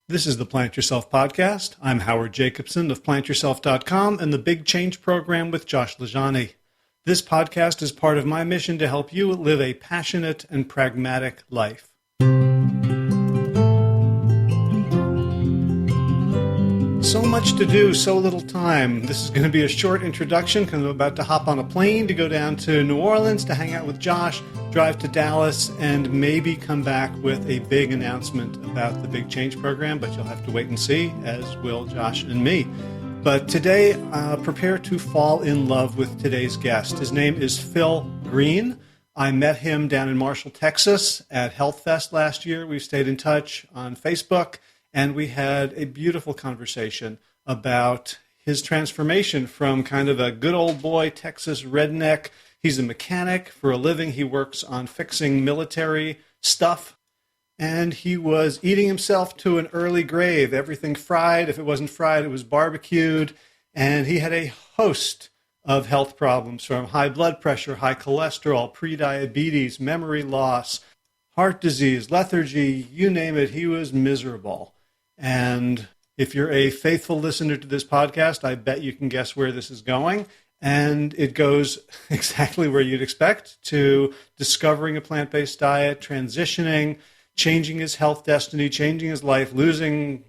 This is the Plant Yourself podcast. I'm Howard Jacobson of PlantYourself.com and the Big Change Program with Josh Lajani. This podcast is part of my mission to help you live a passionate and pragmatic life. So much to do, so little time. This is going to be a short introduction because I'm about to hop on a plane to go down to New Orleans to hang out with Josh, drive to Dallas, and maybe come back with a big announcement about the Big Change Program, but you'll have to wait and see, as will Josh and me. But today, prepare to fall in love with today's guest. His name is Phil Green. I met him down in Marshall, Texas at Health Fest last year. We've stayed in touch on Facebook, and we had a beautiful conversation about his transformation from kind of a good old boy Texas redneck. He's a mechanic for a living. He works on fixing military stuff. And he was eating himself to an early grave. Everything fried. If it wasn't fried, it was barbecued. And he had a host of health problems, from high blood pressure, high cholesterol, prediabetes, memory loss, heart disease, lethargy, you name it. He was miserable. And if you're a faithful listener to this podcast, I bet you can guess where this is going. And it goes exactly where you'd expect, to discovering a plant-based diet, transitioning, changing his health destiny, changing his life, losing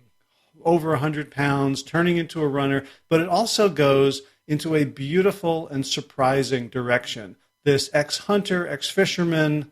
over 100 pounds, turning into a runner. But it also goes into a beautiful and surprising direction. This ex-hunter, ex-fisherman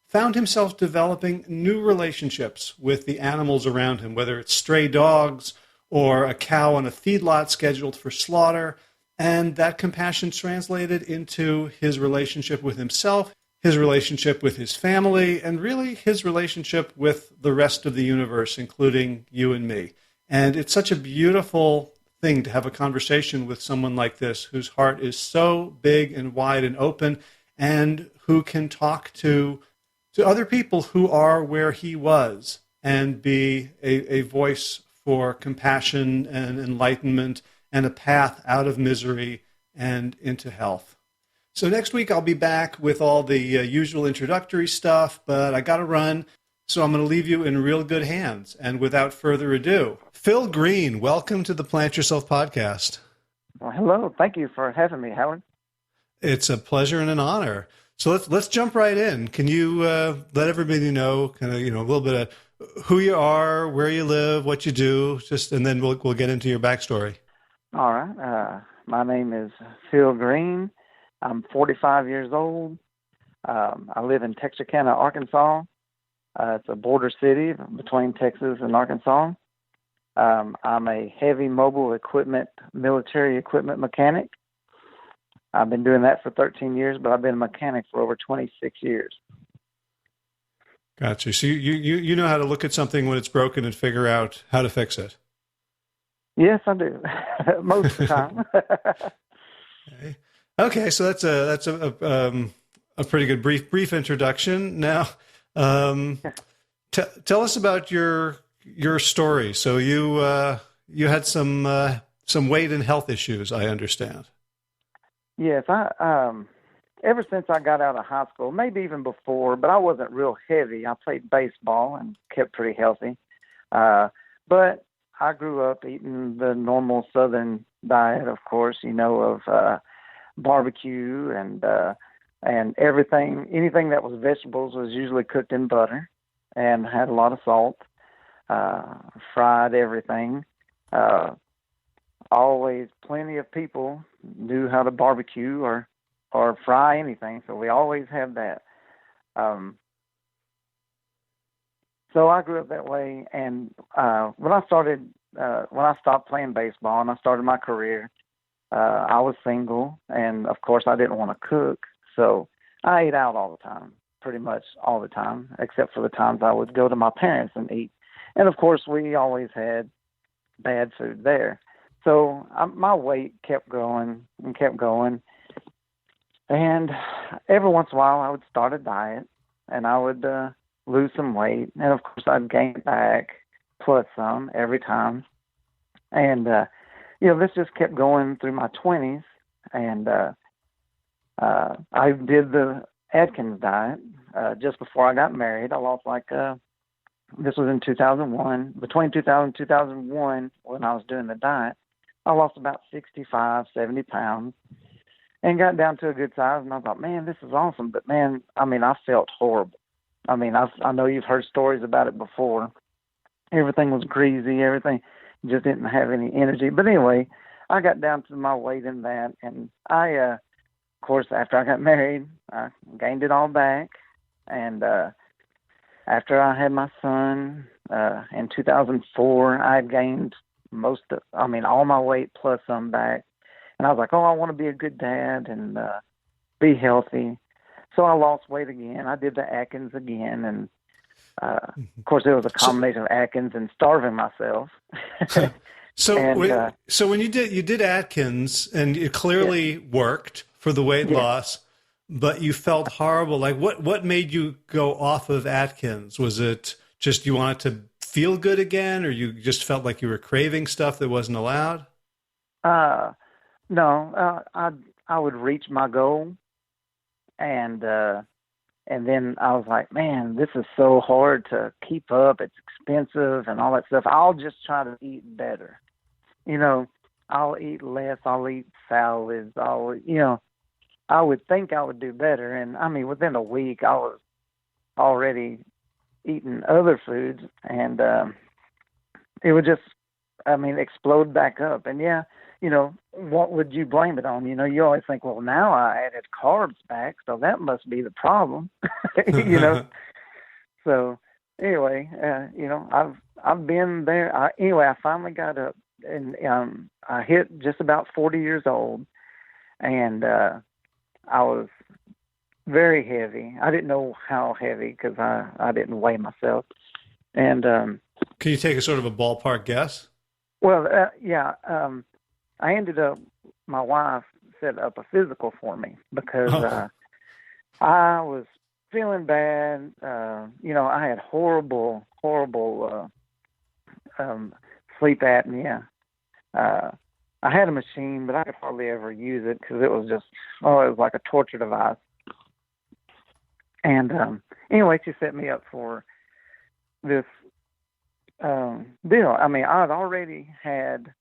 found himself developing new relationships with the animals around him, whether it's stray dogs or a cow on a feedlot scheduled for slaughter. And that compassion translated into his relationship with himself, his relationship with his family, and really his relationship with the rest of the universe, including you and me. And it's such a beautiful thing to have a conversation with someone like this, whose heart is so big and wide and open, and who can talk to other people who are where he was and be a voice for compassion and enlightenment and a path out of misery and into health. So next week I'll be back with all the usual introductory stuff, but I got to run, so I'm going to leave you in real good hands. And without further ado, Phil Green, welcome to the Plant Yourself podcast. Well, hello. Thank you for having me, Howard. It's a pleasure and an honor. So let's jump right in. Can you let everybody know kind of, a little bit of who you are, where you live, what you do, and then we'll get into your backstory. All right. My name is Phil Green. I'm 45 years old. I live in Texarkana, Arkansas. It's a border city between Texas and Arkansas. I'm a heavy mobile equipment, military equipment mechanic. I've been doing that for 13 years, but I've been a mechanic for over 26 years. Gotcha. So you know how to look at something when it's broken and figure out how to fix it. Yes, I do. Most of the time. Okay, so that's a pretty good brief introduction. Now, tell us about your story. So you had some weight and health issues, I understand. Yes, I ever since I got out of high school, maybe even before, but I wasn't real heavy. I played baseball and kept pretty healthy. But I grew up eating the normal Southern diet, of course, of barbecue and everything. Anything that was vegetables was usually cooked in butter and had a lot of salt. Fried everything. Always plenty of people knew how to barbecue or fry anything, so we always had that. So I grew up that way, and when I stopped playing baseball and I started my career, I was single, and of course I didn't want to cook, so I ate out all the time, pretty much all the time, except for the times I would go to my parents and eat. And of course we always had bad food there. So my weight kept growing and kept going. And every once in a while I would start a diet and I would lose some weight. And of course I'd gain it back plus some every time. And, this just kept going through my 20s. And I did the Atkins diet just before I got married. I lost like This was in 2001. Between 2000 and 2001, when I was doing the diet, I lost about 65, 70 pounds and got down to a good size. And I thought, man, this is awesome. But, man, I mean, I felt horrible. I mean, I know you've heard stories about it before. Everything was greasy. Everything just didn't have any energy. But anyway, I got down to my weight in that. And of course, after I got married, I gained it all back. And after I had my son in 2004, I had gained all my weight plus some back. And I was like, oh, I want to be a good dad and be healthy. So I lost weight again. I did the Atkins again. And, of course, it was a combination of Atkins and starving myself. So and, when you did Atkins, and it clearly worked for the weight loss, but you felt horrible. Like what made you go off of Atkins? Was it just you wanted to feel good again, or you just felt like you were craving stuff that wasn't allowed? No, I would reach my goal, and then I was like, man, this is so hard to keep up. It's expensive and all that stuff. I'll just try to eat better. I'll eat less. I'll eat salads. I would think I would do better. And I mean, within a week, I was already eating other foods, and it would just, explode back up. And what would you blame it on? You always think, well, now I added carbs back, so that must be the problem. So anyway, I've been there. I finally got up, and I hit just about 40 years old, and I was very heavy. I didn't know how heavy because I didn't weigh myself. And can you take a sort of a ballpark guess? Well, I ended up, my wife set up a physical for me because I was feeling bad. I had horrible sleep apnea. I had a machine, but I could hardly ever use it because it was like a torture device. And anyway, she set me up for this deal. I mean, I'd already had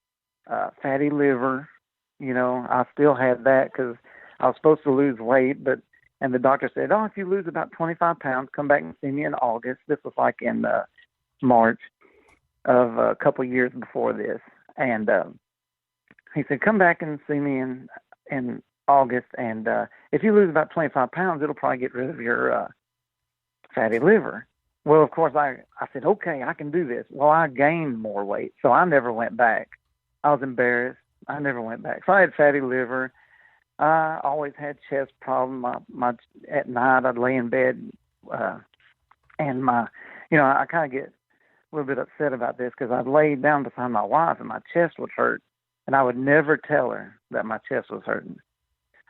fatty liver. I still had that because I was supposed to lose weight, and the doctor said, oh, if you lose about 25 pounds, come back and see me in August. This was like in March of a couple of years before this. And he said, come back and see me in August, and if you lose about 25 pounds, it'll probably get rid of your fatty liver. Well, of course, I said, okay, I can do this. Well, I gained more weight, so I never went back. I was embarrassed. I never went back. So I had fatty liver. I always had chest problems. At night, I'd lay in bed, and I kind of get a little bit upset about this because I'd lay down beside my wife, and my chest would hurt. And I would never tell her that my chest was hurting.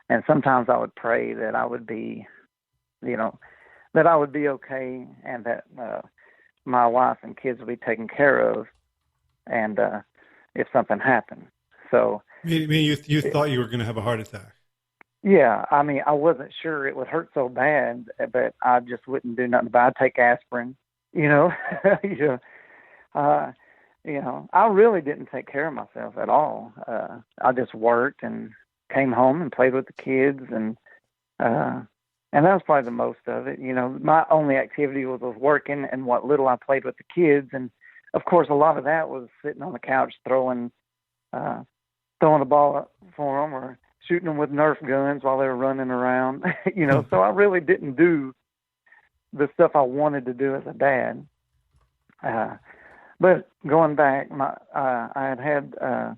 And sometimes I would pray that I would be, that I would be okay, and that my wife and kids would be taken care of, and if something happened. So you thought you were going to have a heart attack? Yeah, I wasn't sure it would hurt so bad, but I just wouldn't do nothing about it. I'd take aspirin, I really didn't take care of myself at all. I just worked and came home and played with the kids, and that was probably the most of it. My only activity was working and what little I played with the kids, and of course a lot of that was sitting on the couch throwing the ball for them or shooting them with Nerf guns while they were running around. So I really didn't do the stuff I wanted to do as a dad. But going back, I had I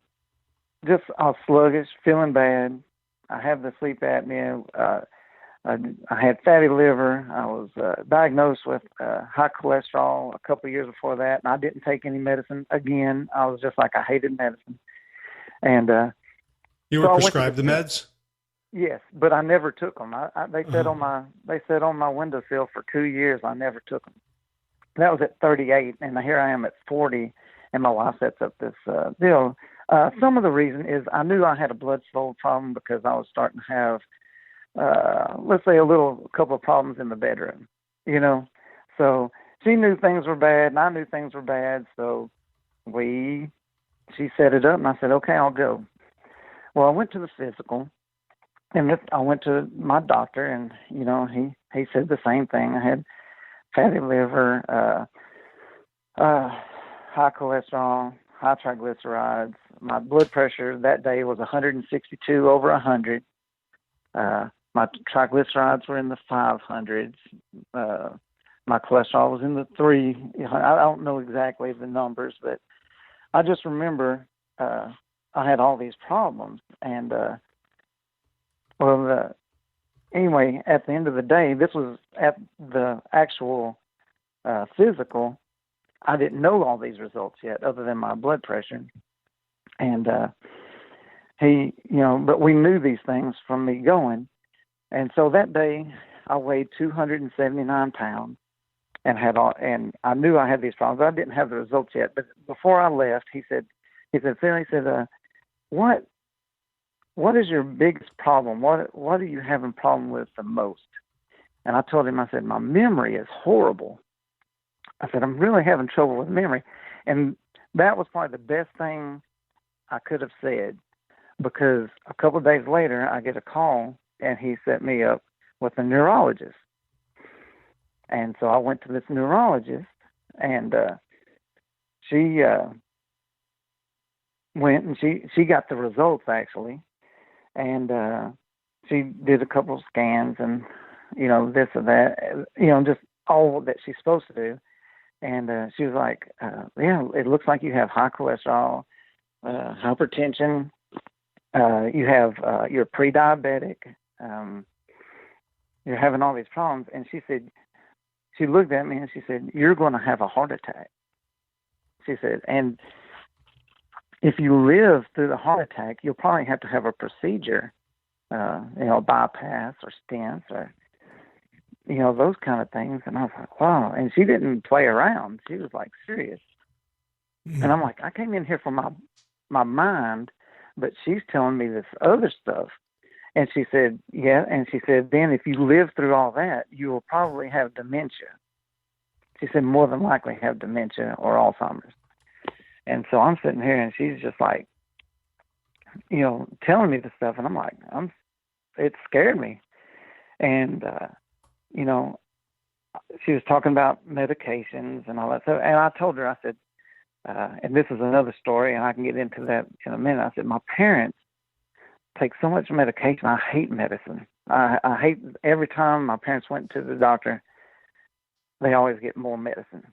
was sluggish, feeling bad. I have the sleep apnea. I had fatty liver. I was diagnosed with high cholesterol a couple of years before that, and I didn't take any medicine again. I was just like, I hated medicine. And you were prescribed the meds? Yes, but I never took them. They sat on my windowsill for 2 years. I never took them. That was at 38, and here I am at 40, and my wife sets up this deal. Some of the reason is I knew I had a blood flow problem because I was starting to have, let's say, a couple of problems in the bedroom, So she knew things were bad, and I knew things were bad, so she set it up, and I said, okay, I'll go. Well, I went to the physical, and I went to my doctor, and he said the same thing. I had fatty liver, high cholesterol, high triglycerides. My blood pressure that day was 162 over 100. My triglycerides were in the 500s. My cholesterol was in the 3. I don't know exactly the numbers, but I just remember I had all these problems. And, anyway, at the end of the day, this was at the actual physical. I didn't know all these results yet other than my blood pressure. And but we knew these things from me going. And so that day I weighed 279 pounds and and I knew I had these problems. I didn't have the results yet, but before I left, he said, Phil, what is your biggest problem? What are you having problem with the most? And I told him, I said, my memory is horrible. I said, I'm really having trouble with memory. And that was probably the best thing I could have said, because a couple of days later, I get a call, and he set me up with a neurologist. And so I went to this neurologist, and she went and she got the results, actually. And she did a couple of scans and, this and that, just all that she's supposed to do. And she was like, yeah, it looks like you have high cholesterol, hypertension. You're pre-diabetic. You're having all these problems. And she said, she looked at me and she said, you're going to have a heart attack. She said, and if you live through the heart attack, you'll probably have to have a procedure, bypass or stents or, those kind of things. And I was like, wow. And she didn't play around. She was like serious. Mm-hmm. And I'm like, I came in here for my mind, but she's telling me this other stuff. And she said, yeah. And she said, then if you live through all that, you will probably have dementia. She said, more than likely have dementia or Alzheimer's. And so I'm sitting here and she's just like, telling me this stuff. And I'm like, it scared me. And, she was talking about medications and all that stuff. And I told her, I said, and this is another story, and I can get into that in a minute. I said, my parents take so much medication. I hate medicine. I hate every time my parents went to the doctor, they always get more medicine.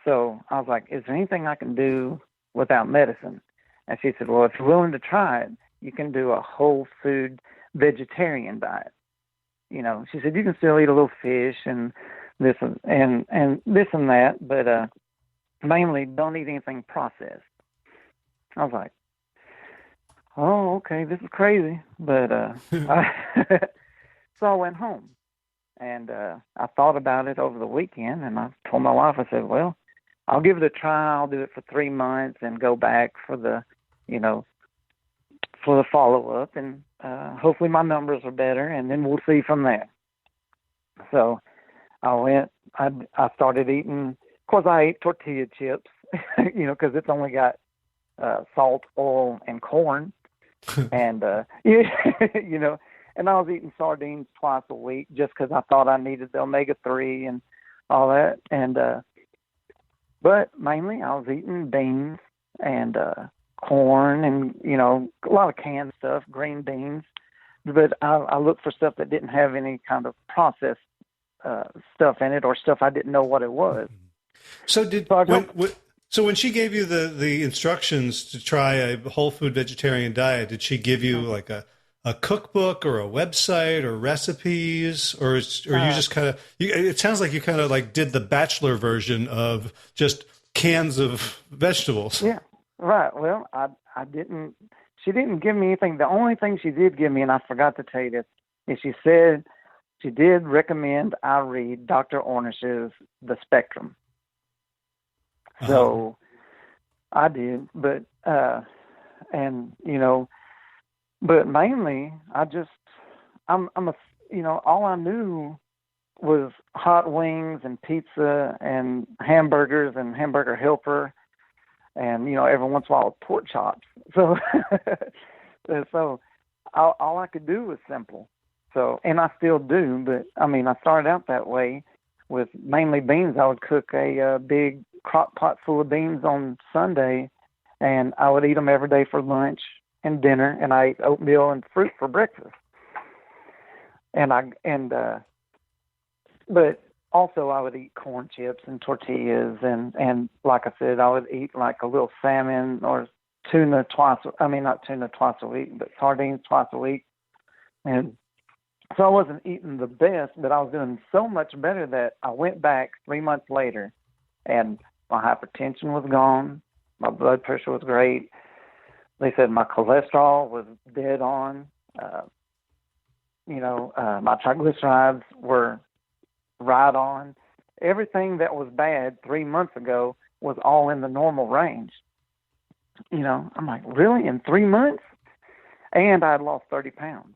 So I was like, is there anything I can do without medicine? And she said, well, if you're willing to try it, you can do a whole food vegetarian diet. She said, you can still eat a little fish and this and this and that, but mainly don't eat anything processed. I was like, oh, okay, this is crazy. But so I went home, and I thought about it over the weekend, and I told my wife, I said, well, I'll give it a try. I'll do it for 3 months and go back for the follow-up, and hopefully my numbers are better, and then we'll see from there. So I started eating. Of course, I ate tortilla chips, because it's only got salt, oil, and corn. And, and I was eating sardines twice a week just because I thought I needed the omega-3 and all that. And but mainly I was eating beans and corn and, a lot of canned stuff, green beans. But I looked for stuff that didn't have any kind of processed stuff in it or stuff I didn't know what it was. So when she gave you the instructions to try a whole food vegetarian diet, did she give you like a cookbook or a website or recipes, or you just kind of? It sounds like you kind of like did the bachelor version of just cans of vegetables. Yeah, right. Well, I didn't. She didn't give me anything. The only thing she did give me, and I forgot to tell you this, is she said she did recommend I read Dr. Ornish's The Spectrum. So I did, but but mainly all I knew was hot wings and pizza and hamburgers and hamburger helper, and every once in a while pork chops. So so all I could do was simple. So, and I still do, but I mean, I started out that way with mainly beans. I would cook a big crock pot full of beans on Sunday, and I would eat them every day for lunch and dinner, and I ate oatmeal and fruit for breakfast. But also I would eat corn chips and tortillas, and like I said, I would eat like a little salmon or tuna not tuna twice a week, but sardines twice a week. And so I wasn't eating the best, but I was doing so much better that I went back 3 months later, and my hypertension was gone. My blood pressure was great. They said my cholesterol was dead on. My triglycerides were right on. Everything that was bad 3 months ago was all in the normal range. I'm like, really? In 3 months? And I had lost 30 pounds.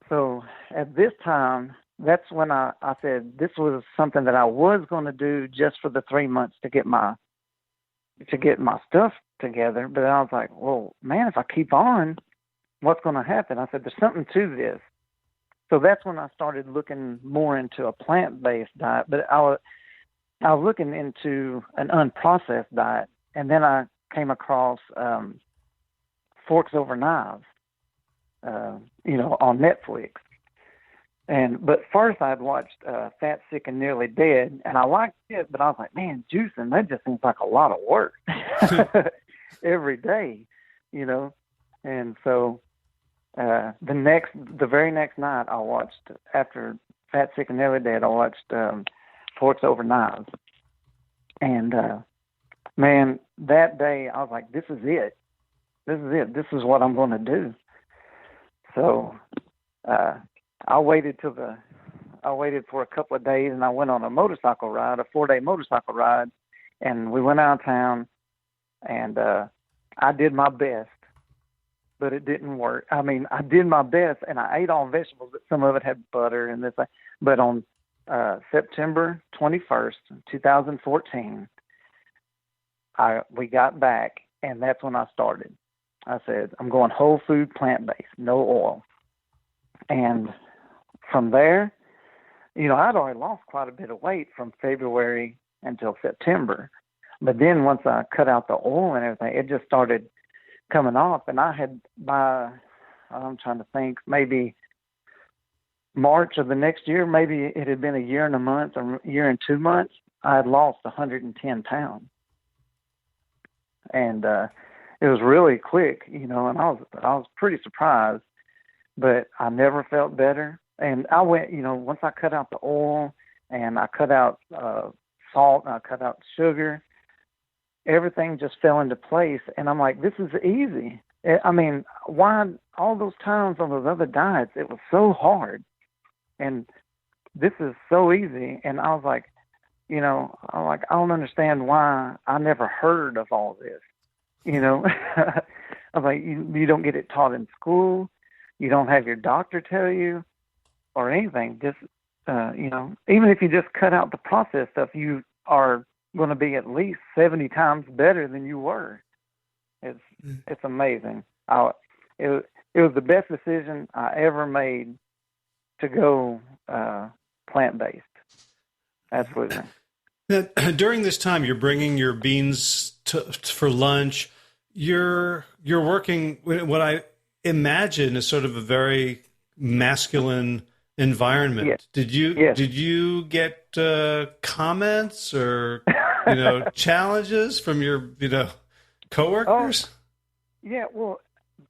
So at this time, that's when I said this was something that I was going to do just for the 3 months to get my stuff together. But I was like, well, man, if I keep on, what's going to happen? I said, there's something to this. So that's when I started looking more into a plant-based diet. But I was looking into an unprocessed diet, and then I came across Forks Over Knives, on Netflix. But first I'd watched Fat, Sick, and Nearly Dead, and I liked it, but I was like, man, juicing, that just seems like a lot of work every day, And so the very next night I watched, after Fat, Sick, and Nearly Dead, I watched Forks Over Knives. And man, that day I was like, this is it. This is it. This is what I'm going to do. So I waited for a couple of days, and I went on a motorcycle ride, a 4-day motorcycle ride, and we went out of town, and I did my best, but it didn't work. I mean, I did my best, and I ate all vegetables, but some of it had butter and this. But on September 21st, 2014, we got back, and that's when I started. I said, I'm going whole food, plant-based, no oil. And from there, I'd already lost quite a bit of weight from February until September. But then once I cut out the oil and everything, it just started coming off. And I had, I'm trying to think, maybe March of the next year, maybe it had been a year and a month or a year and 2 months, I had lost 110 pounds. And it was really quick, and I was pretty surprised, but I never felt better. And I went, once I cut out the oil and I cut out salt and I cut out sugar, everything just fell into place. And I'm like, this is easy. I mean, why all those times on those other diets, it was so hard. And this is so easy. And I was like, I don't understand why I never heard of all this. I was like, you don't get it taught in school. You don't have your doctor tell you or anything. Just, even if you just cut out the processed stuff, you are going to be at least 70 times better than you were. It's amazing. It was the best decision I ever made to go plant-based. Absolutely. Now, during this time, you're bringing your beans for lunch. You're working what I imagine is sort of a very masculine environment. Yes. Did you get comments or challenges from your coworkers? Oh, yeah. Well,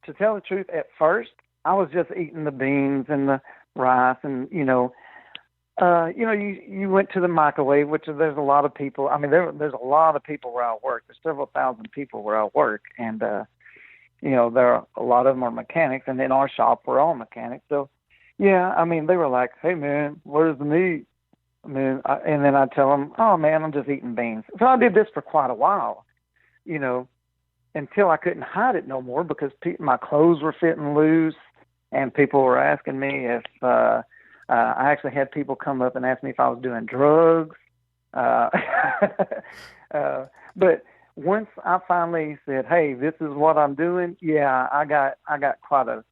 to tell the truth, at first I was just eating the beans and the rice, and you went to the microwave, which there's a lot of people. I mean, there's a lot of people where I work. There's several thousand people where I work, and there are a lot of them are mechanics, and in our shop we're all mechanics. So, yeah, I mean, they were like, "Hey, man, where's the meat?" And then I tell them, "Oh, man, I'm just eating beans." So I did this for quite a while, until I couldn't hide it no more because my clothes were fitting loose, and people were asking me if I actually had people come up and ask me if I was doing drugs. Uh, but once I finally said, "Hey, this is what I'm doing," yeah, I got quite a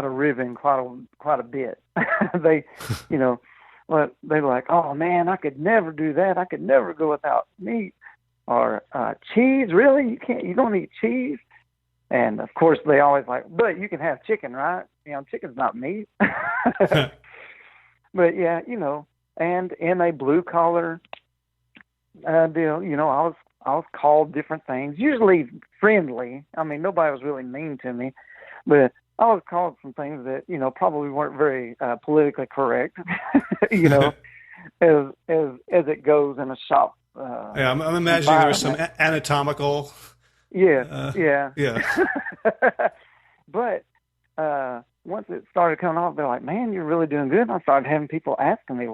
ribbon, quite a bit. They, you know, but they were like, "Oh man, I could never do that. I could never go without meat or cheese. Really, you don't eat cheese?" And of course, they always like, "But you can have chicken, right? Chicken's not meat." But yeah, and in a blue collar deal, I was called different things, usually friendly. I mean, nobody was really mean to me, but I was called some things that, probably weren't very politically correct, as it goes in a shop. Yeah, I'm imagining there was some anatomical. Yeah, yeah. Yeah. But once it started coming off, they're like, "Man, you're really doing good." And I started having people asking me,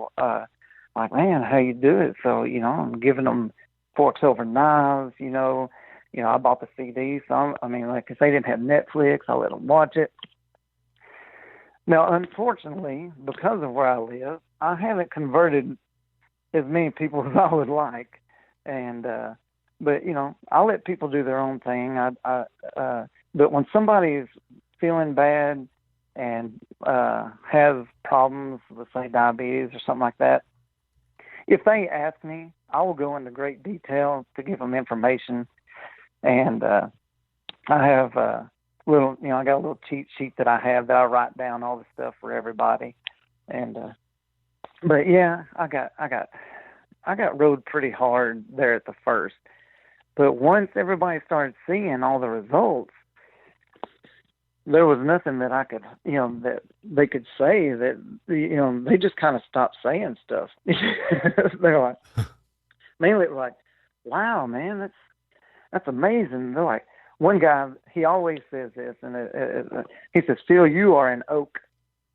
like, "Man, how you do it?" So, I'm giving them forks over knives, I bought the CD. So, like, if they didn't have Netflix, I let them watch it. Now, unfortunately, because of where I live, I haven't converted as many people as I would like. And, but, I let people do their own thing. But when somebody's feeling bad and has problems with, say, diabetes or something like that, if they ask me, I will go into great detail to give them information. And I have I got a little cheat sheet that I have that I write down all the stuff for everybody. And but yeah, I got rode pretty hard there at the first. But once everybody started seeing all the results, there was nothing that I could, that they could say that, they just kind of stopped saying stuff. They're like, mainly it was like, "Wow, man, that's amazing." They're like, one guy, he always says this, and he says, "Phil, you are an oak.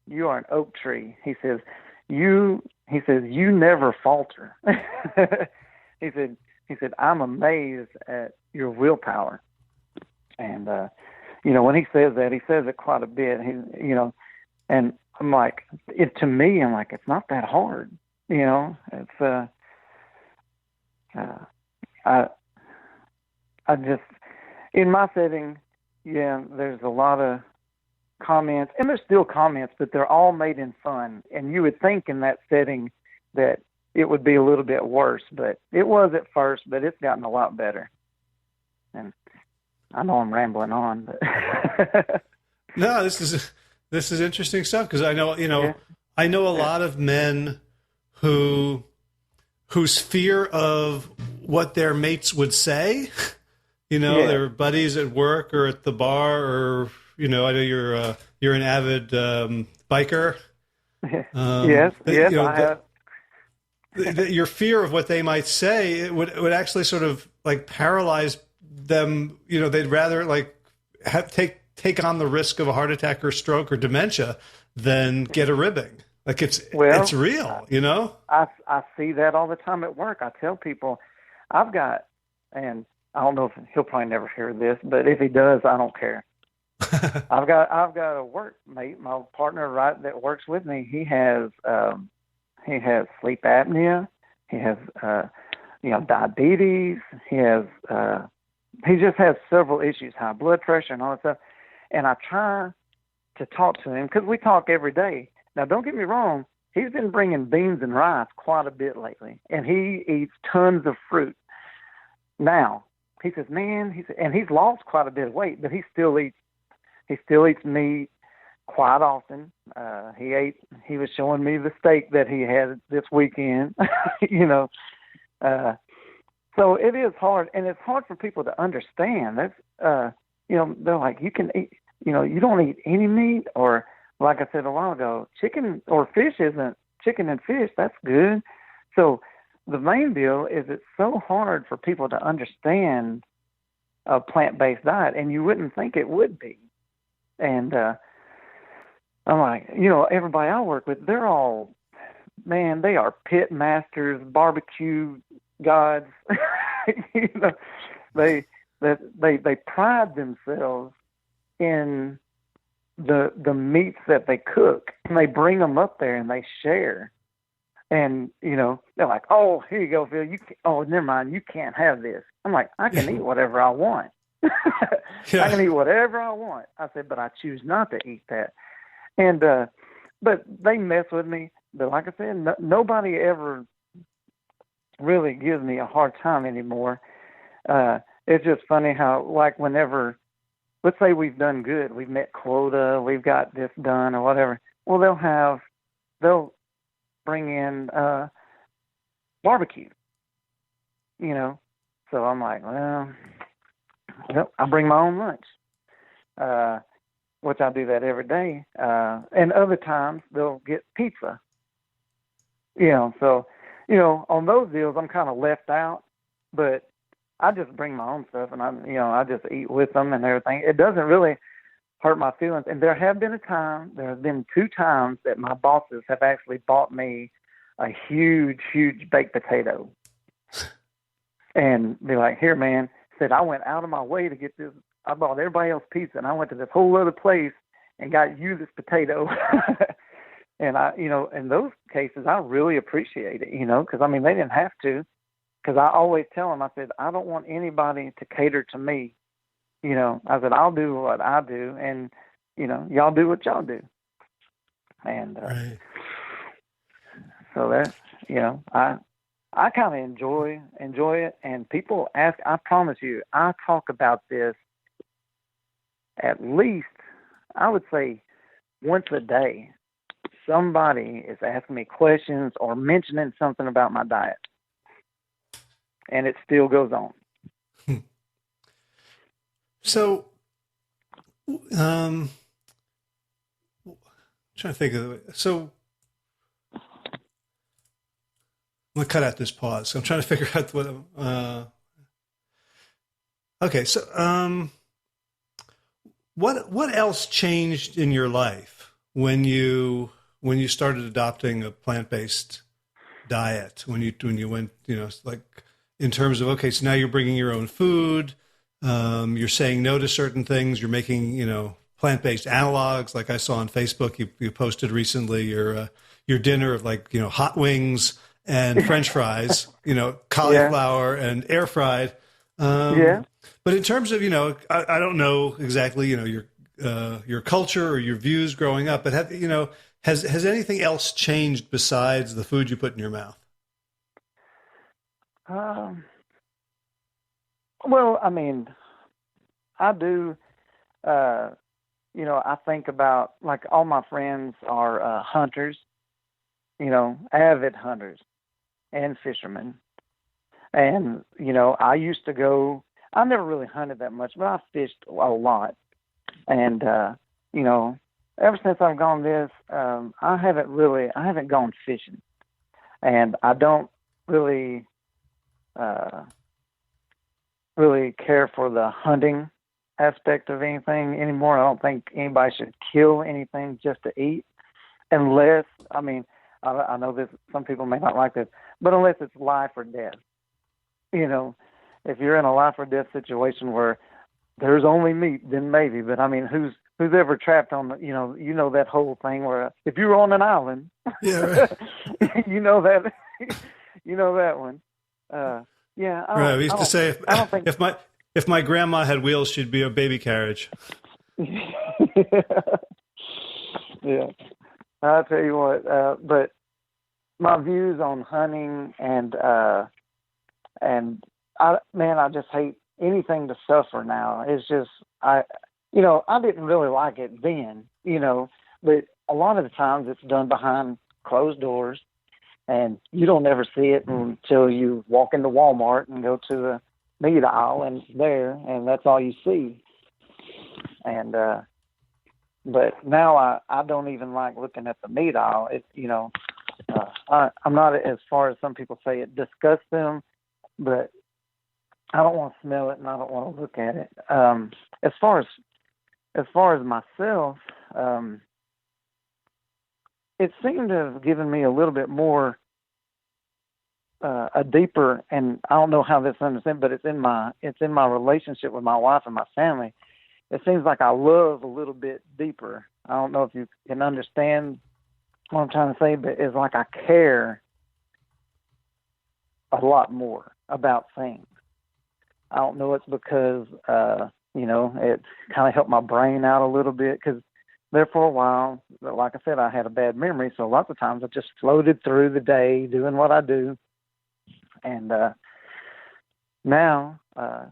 You are an oak tree." He says, you never falter." He said, "I'm amazed at your willpower." And, when he says that, he says it quite a bit. And I'm like, to me, I'm like, it's not that hard. It's, I just, in my setting, yeah, there's a lot of comments, and there's still comments, but they're all made in fun. And you would think in that setting that it would be a little bit worse, but it was at first, but it's gotten a lot better. And I know I'm rambling on, but No, this is interesting stuff, because I know, I know a lot of men whose fear of what their mates would say, their buddies at work or at the bar, or I know you're an avid biker. Yes, I have. Your fear of what they might say, it would actually sort of like paralyze them. They'd rather like take on the risk of a heart attack or stroke or dementia than get a ribbing. Like it's real, I see that all the time at work. I tell people I've got, and I don't know if he'll probably never hear this, but if he does, I don't care. I've got a workmate, my partner, right, that works with me. He has sleep apnea. He has diabetes. He just has several issues, high blood pressure and all that stuff. And I try to talk to him because we talk every day. Now, don't get me wrong. He's been bringing beans and rice quite a bit lately, and he eats tons of fruit. Now, he says, "Man," and he's lost quite a bit of weight, but he still eats meat quite often. He was showing me the steak that he had this weekend, So it is hard, and it's hard for people to understand. That's, they're like, "You can eat, you don't eat any meat," or like I said a while ago, chicken or fish isn't chicken and fish. That's good. So the main deal is it's so hard for people to understand a plant-based diet, and you wouldn't think it would be. And I'm like, everybody I work with, they're all, man, they are pit masters, barbecue gods. They pride themselves in the meats that they cook, and they bring them up there and they share. And they're like, "Oh, here you go, Phil. Oh, never mind. You can't have this." I'm like, "I can eat whatever I want. I can eat whatever I want." I said, "But I choose not to eat that." And but they mess with me. But like I said, nobody ever really gives me a hard time anymore. It's just funny how, like, whenever, let's say we've done good, we've met quota, we've got this done or whatever. Well, they'll bring in barbecue, So I'm like, well, I bring my own lunch, which I do that every day. And other times they'll get pizza, So, on those deals I'm kind of left out, but I just bring my own stuff and I just eat with them and everything. It doesn't really hurt my feelings. And there have been 2 times that my bosses have actually bought me a huge, huge baked potato and be like, "Here, man," said, "I went out of my way to get this. I bought everybody else pizza and I went to this whole other place and got you this potato." And in those cases, I really appreciate it, because they didn't have to, because I always tell them, I said, "I don't want anybody to cater to me. I said, I'll do what I do, and, y'all do what y'all do." And right. so that, I kind of enjoy it. And people ask, I promise you, I talk about this at least, I would say, once a day. Somebody is asking me questions or mentioning something about my diet. And it still goes on. So, trying to think of it. So, I'm gonna cut out this pause. So I'm trying to figure out what. Okay, so what else changed in your life when you started adopting a plant-based diet? When you went, like in terms of, okay, so now you're bringing your own food. You're saying no to certain things. You're making, plant-based analogs. Like I saw on Facebook, you posted recently your dinner of like, hot wings and French fries, cauliflower and air fried. But in terms of, I don't know exactly, your culture or your views growing up, but has anything else changed besides the food you put in your mouth? Well, I do, I think about, like, all my friends are hunters, avid hunters and fishermen. And, I used to go, I never really hunted that much, but I fished a lot. And, ever since I've gone this, I haven't gone fishing. And I don't really care for the hunting aspect of anything anymore. I don't think anybody should kill anything just to eat, unless, I know this, some people may not like this, but unless it's life or death. If you're in a life or death situation where there's only meat, then maybe. But who's ever trapped on the, that whole thing where if you were on an island, yeah, right. that one. Yeah, right. We used to say if my grandma had wheels, she'd be a baby carriage. Yeah, I'll tell you what. But my views on hunting and I just hate anything to suffer now. It's just I didn't really like it then, but a lot of the times it's done behind closed doors. And you don't ever see it until you walk into Walmart and go to the meat aisle and it's there, and that's all you see. And but now I don't even like looking at the meat aisle. I'm not, as far as some people say, it disgusts them, but I don't want to smell it and I don't want to look at it. As far as myself, it seemed to have given me a little bit more, a deeper, and I don't know how this understands, but it's in my relationship with my wife and my family. it seems like I love a little bit deeper. I don't know if you can understand what I'm trying to say, but it's like I care a lot more about things. I don't know, it's because, it kind of helped my brain out a little bit, because there for a while, like I said, I had a bad memory, so lots of times I just floated through the day doing what I do. And now,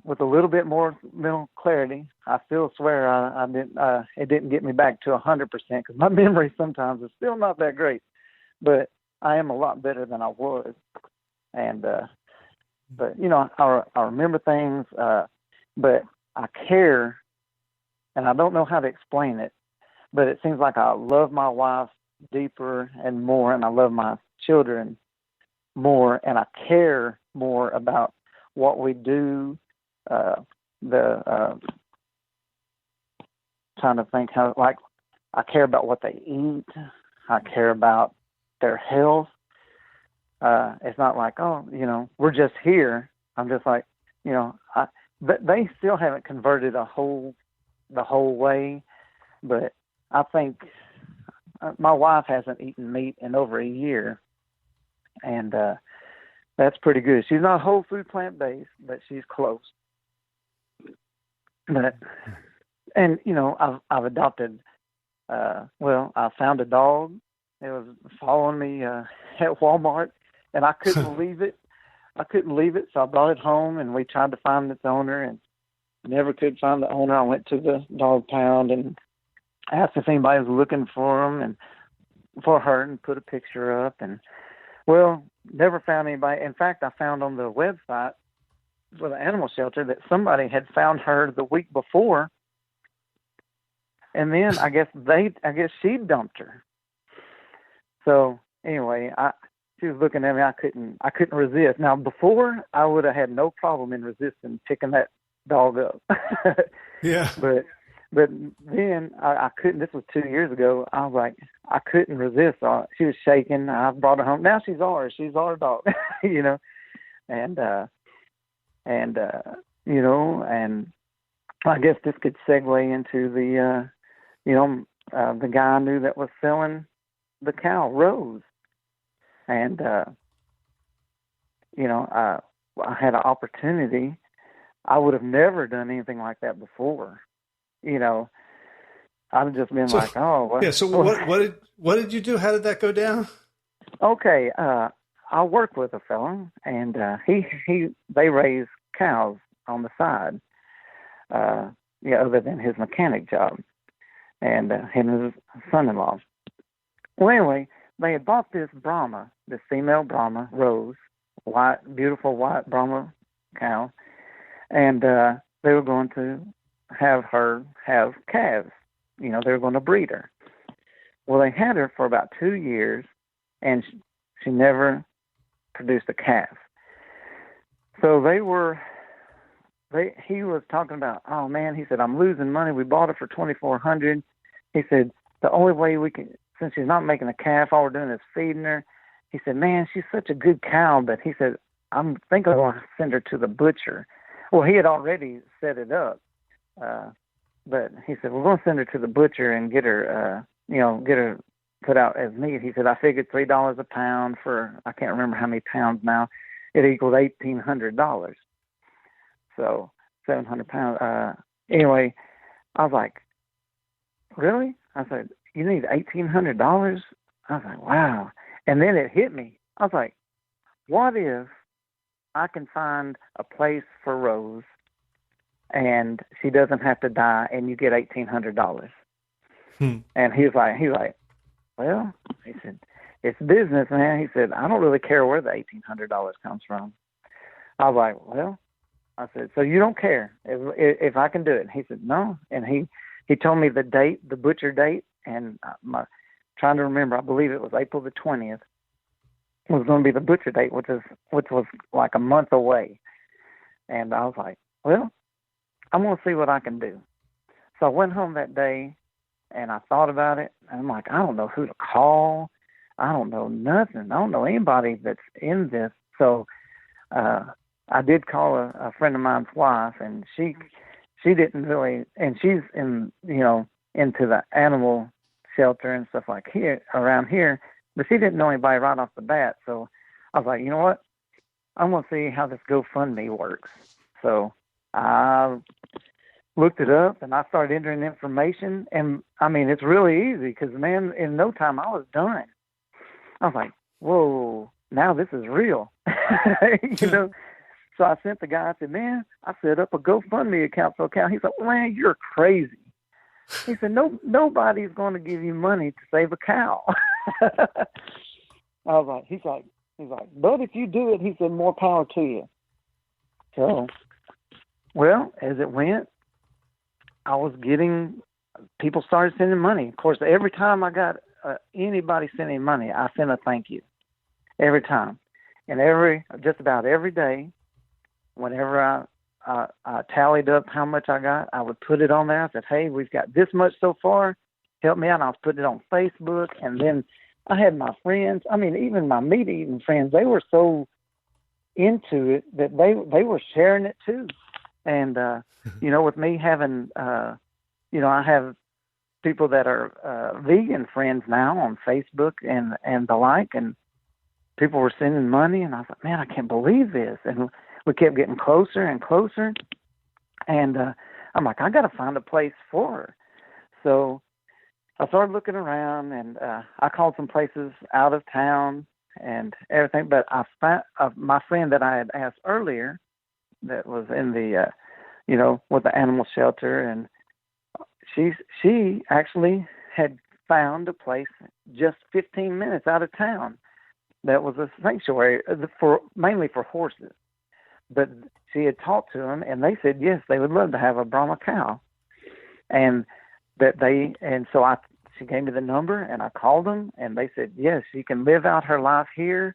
with a little bit more mental clarity, I still swear I didn't. It didn't get me back to 100%, because my memory sometimes is still not that great, but I am a lot better than I was. And but I remember things, but I care, and I don't know how to explain it. But it seems like I love my wife deeper and more, and I love my children more, and I care more about what we do. Trying to think how, like, I care about what they eat. I care about their health. It's not like, we're just here. I'm just like, they still haven't converted the whole way, but I think my wife hasn't eaten meat in over a year, and that's pretty good. She's not whole food plant-based, but she's close. But, and, I've adopted, I found a dog. It was following me at Walmart, and I couldn't believe it. So I brought it home, and we tried to find its owner, and never could find the owner. I went to the dog pound and asked if anybody was looking for him and for her, and put a picture up, and never found anybody. In fact, I found on the website for the animal shelter that somebody had found her the week before, and then I guess she dumped her. So anyway, she was looking at me. I couldn't resist. Now, before, I would have had no problem in resisting picking that dog up. Yeah. But then I couldn't. This was 2 years ago. I was like, I couldn't resist. She was shaking. I brought her home. Now she's ours. She's our dog, And and I guess this could segue into the guy I knew that was selling the cow, Rose. And I had an opportunity. I would have never done anything like that before. I've just been like, oh, well. Yeah. So what did you do? How did that go down? Okay. I work with a fellow, and they raise cows on the side. Other than his mechanic job, and him and his son-in-law. Well, anyway, they had bought this Brahma, this female Brahma, Rose, beautiful white Brahma cow, and they were going to have her have calves. They were going to breed her. Well, they had her for about 2 years, and she never produced a calf. So he was talking about, oh man, he said, I'm losing money. We bought her for $2,400. He said, the only way we can, since she's not making a calf, all we're doing is feeding her. He said, man, she's such a good cow, but he said, I'm thinking I want to send her to the butcher. Well, he had already set it up. But he said, we're going to send her to the butcher and get her put out as meat. He said, I figured $3 a pound for, I can't remember how many pounds now. It equals $1,800. So 700 pounds. Anyway, I was like, really? I said, you need $1,800? I was like, wow. And then it hit me. I was like, what if I can find a place for Rose and she doesn't have to die and you get $1,800? And he was like, well, he said, it's business, man. He said, I don't really care where the $1,800 comes from. I was like, well, I said, so you don't care if I can do it? And he said, no. And he told me the date, the butcher date, and trying to remember, I believe it was April the 20th was going to be the butcher date, which was like a month away. And I was like, well, I'm going to see what I can do. So I went home that day, and I thought about it. And I'm like, I don't know who to call. I don't know nothing. I don't know anybody that's in this. So I did call a friend of mine's wife, and she she didn't really, and she's into the animal shelter and stuff like here around here, but she didn't know anybody right off the bat. So I was like, you know what? I'm going to see how this GoFundMe works. So I looked it up and I started entering information. And I mean, it's really easy because, man, in no time I was done. I was like, whoa, now this is real. you know? So I sent the guy, I said, man, I set up a GoFundMe account for account. He's like, man, you're crazy. He said, nobody's going to give you money to save a cow. I was like, he's like, but if you do it, he said, more power to you. So, well, as it went, I was getting, people started sending money. Of course, every time I got anybody sending money, I sent a thank you. Every time. And just about every day, whenever I tallied up how much I got, I would put it on there. I said, hey, we've got this much so far. Help me out. And I was putting it on Facebook. And then I had my friends, I mean, even my meat-eating friends, they were so into it that they were sharing it too. And, with me having, I have people that are vegan friends now on Facebook and the like, and people were sending money. And I was like, man, I can't believe this. And we kept getting closer and closer. And I'm like, I got to find a place for her. So I started looking around, and I called some places out of town and everything. But I found my friend that I had asked earlier that was in the, with the animal shelter. And she actually had found a place just 15 minutes out of town that was a sanctuary mainly for horses. But she had talked to them, and they said, yes, they would love to have a Brahma cow. And so she gave me the number, and I called them, and they said, yes, she can live out her life here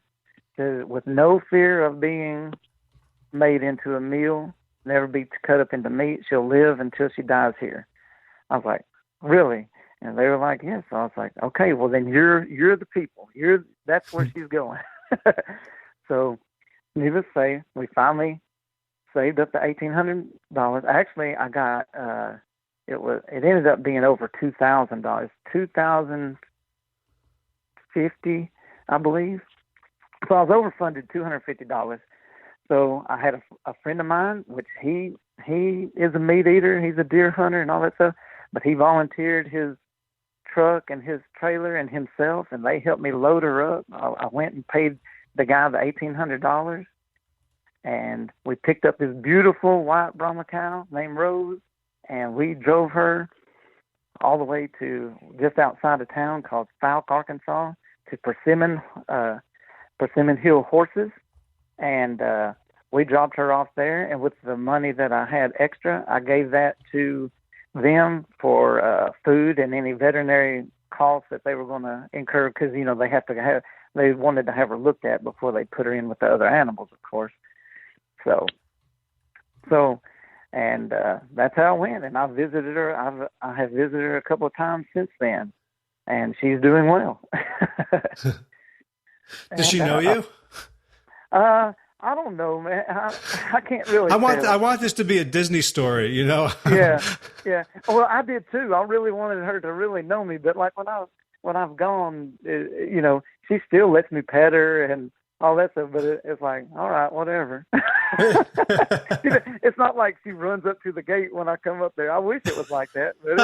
with no fear of being made into a meal, never be cut up into meat. She'll live until she dies here. I was like, really? And they were like, yes. So I was like, okay, well, then you're the people. That's where she's going. So, needless to say, we finally saved up the $1,800. Actually, I got it ended up being over $2,000, $2,050, I believe. So I was overfunded $250. So I had a friend of mine, which he is a meat eater, he's a deer hunter and all that stuff, but he volunteered his truck and his trailer and himself, and they helped me load her up. I went and paid the guy the $1,800, and we picked up this beautiful white Brahma cow named Rose, and we drove her all the way to just outside of town called Falk, Arkansas, to Persimmon Hill Horses, and we dropped her off there. And with the money that I had extra, I gave that to them for food and any veterinary costs that they were going to incur, because they wanted to have her looked at before they put her in with the other animals, of course. So, and that's how it went. And I visited her. I have visited her a couple of times since then, and she's doing well. Does she know you? I don't know, man. I can't really. I want this to be a Disney story, Yeah. Well, I did too. I really wanted her to really know me, but like when I've gone, she still lets me pet her and all that stuff. But it's like, all right, whatever. It's not like she runs up to the gate when I come up there. I wish it was like that. But,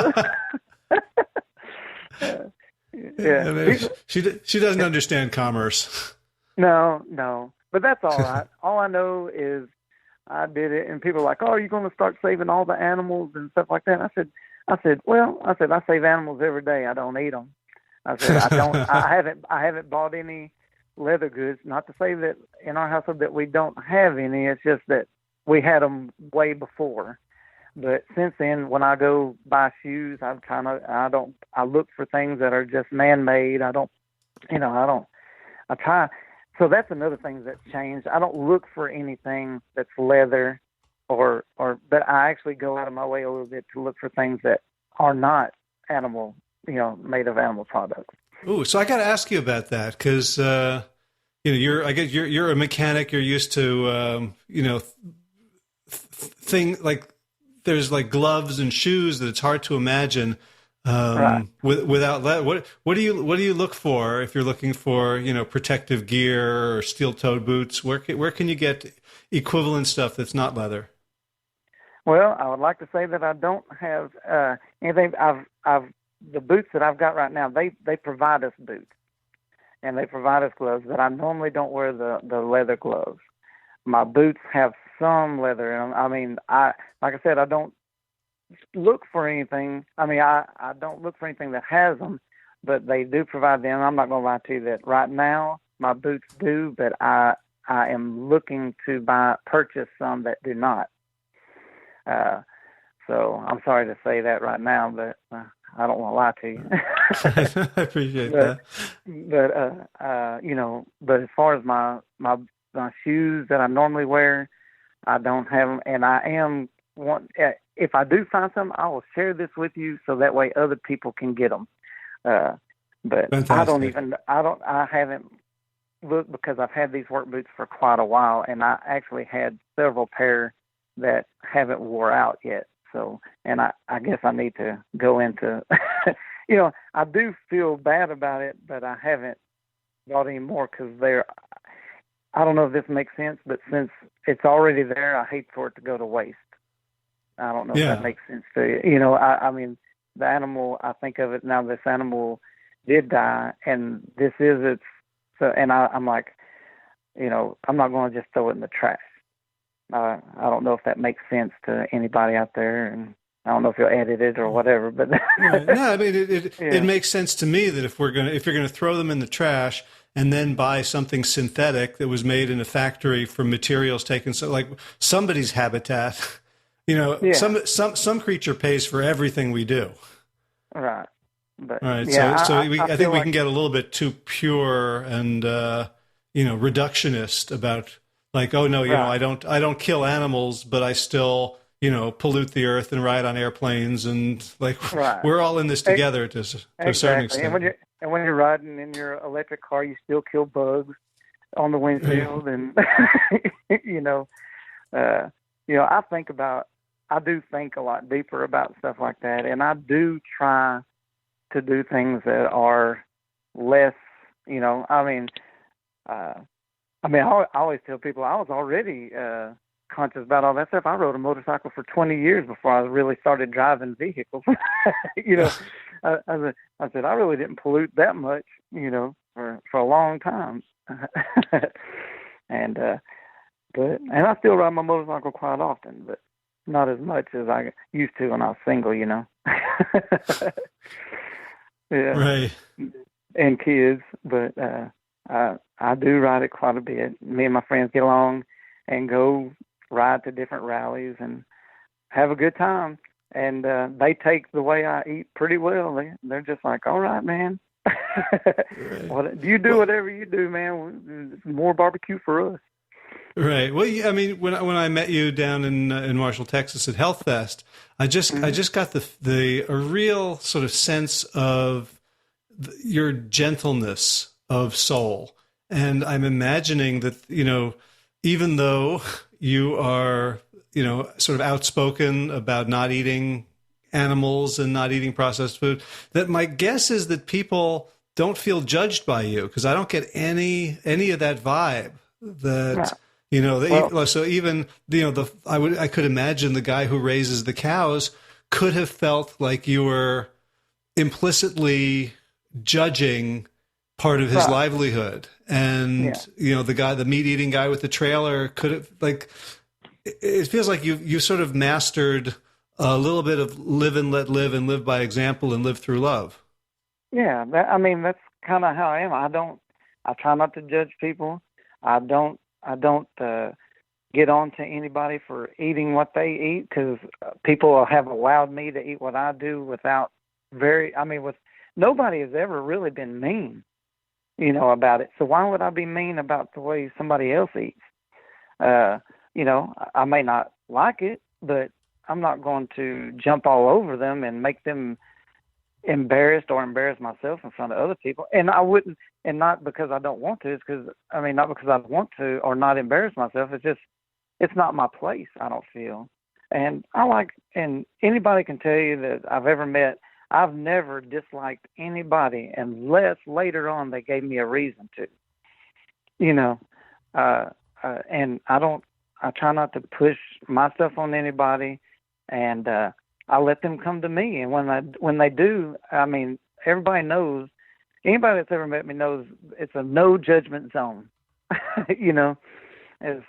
yeah. I mean, she doesn't understand commerce. No. But that's all right. All I know is I did it, and people are like, "Oh, are you going to start saving all the animals and stuff like that?" And I said, I save animals every day. I don't eat them. I said, I haven't bought any leather goods. Not to say that in our household that we don't have any. It's just that we had them way before. But since then, when I go buy shoes, I look for things that are just man-made. I try. So that's another thing that's changed. I don't look for anything that's leather but I actually go out of my way a little bit to look for things that are not animal, made of animal products. Ooh, so I got to ask you about that because, you're a mechanic. You're used to, there's like gloves and shoes that it's hard to imagine Right. without leather. What do you look for if you're looking for, protective gear or steel-toed boots? Where can you get equivalent stuff that's not leather? Well, I would like to say that I don't have anything. I've the boots that I've got right now. They provide us boots and they provide us gloves, but I normally don't wear the leather gloves. My boots have some leather in them. I mean, like I said, I don't look for anything. I mean, I don't look for anything that has them, but they do provide them. I'm not going to lie to you that right now my boots do, but I am looking to purchase some that do not. So I'm sorry to say that right now, but I don't want to lie to you. I appreciate that. But as far as my shoes that I normally wear, I don't have them, and I am if I do find some, I will share this with you so that way other people can get them. But Fantastic. I haven't looked because I've had these work boots for quite a while, and I actually had several pair that haven't wore out yet. So, and I guess I need to go into, I do feel bad about it, but I haven't bought any more because I don't know if this makes sense, but since it's already there, I hate for it to go to waste. I don't know if that makes sense to you. I mean, the animal, I think of it now, this animal did die, and this is its, so, and I'm like, I'm not going to just throw it in the trash. I don't know if that makes sense to anybody out there, and I don't know if you'll edit it or whatever. But Right. No, I mean it makes sense to me that if you're gonna throw them in the trash and then buy something synthetic that was made in a factory from materials taken, so like somebody's habitat, some creature pays for everything we do. Right. But all right. Yeah, I think we can get a little bit too pure and reductionist about. Like, oh no, I don't kill animals, but I still, pollute the earth and ride on airplanes, and like we're all in this together to a certain extent. And when you're riding in your electric car, you still kill bugs on the windshield, and I do think a lot deeper about stuff like that, and I do try to do things that are less, I always tell people I was already conscious about all that stuff. I rode a motorcycle for 20 years before I really started driving vehicles. I said I really didn't pollute that much, for a long time. and I still ride my motorcycle quite often, but not as much as I used to when I was single, Yeah. Right. And kids, but I do ride it quite a bit. Me and my friends get along and go ride to different rallies and have a good time. And they take the way I eat pretty well. They're just like, all right, man. Right. You do whatever you do, man. It's more barbecue for us. Right. Well, I mean, when I met you down in Marshall, Texas at Health Fest, I just got a real sort of sense of your gentleness of soul. And I'm imagining that, even though you are, sort of outspoken about not eating animals and not eating processed food, that my guess is that people don't feel judged by you, because I don't get any of that vibe that, so even, I could imagine the guy who raises the cows could have felt like you were implicitly judging part of his livelihood. And, the meat eating guy with the trailer could have, like, it feels like you sort of mastered a little bit of live and let live and live by example and live through love. Yeah. That's kind of how I am. I try not to judge people. I don't get on to anybody for eating what they eat, because people have allowed me to eat what I do with nobody has ever really been mean, about it. So why would I be mean about the way somebody else eats? I may not like it, but I'm not going to jump all over them and make them embarrassed or embarrass myself in front of other people. And I wouldn't, and not because I don't want to, it's because, not because I want to or not embarrass myself. It's just, it's not my place, I don't feel. And and anybody can tell you that I've ever met, I've never disliked anybody unless later on they gave me a reason to. You know, and I try not to push myself on anybody, and I let them come to me. And when they do, I mean, everybody knows, anybody that's ever met me knows it's a no judgment zone. You know, it's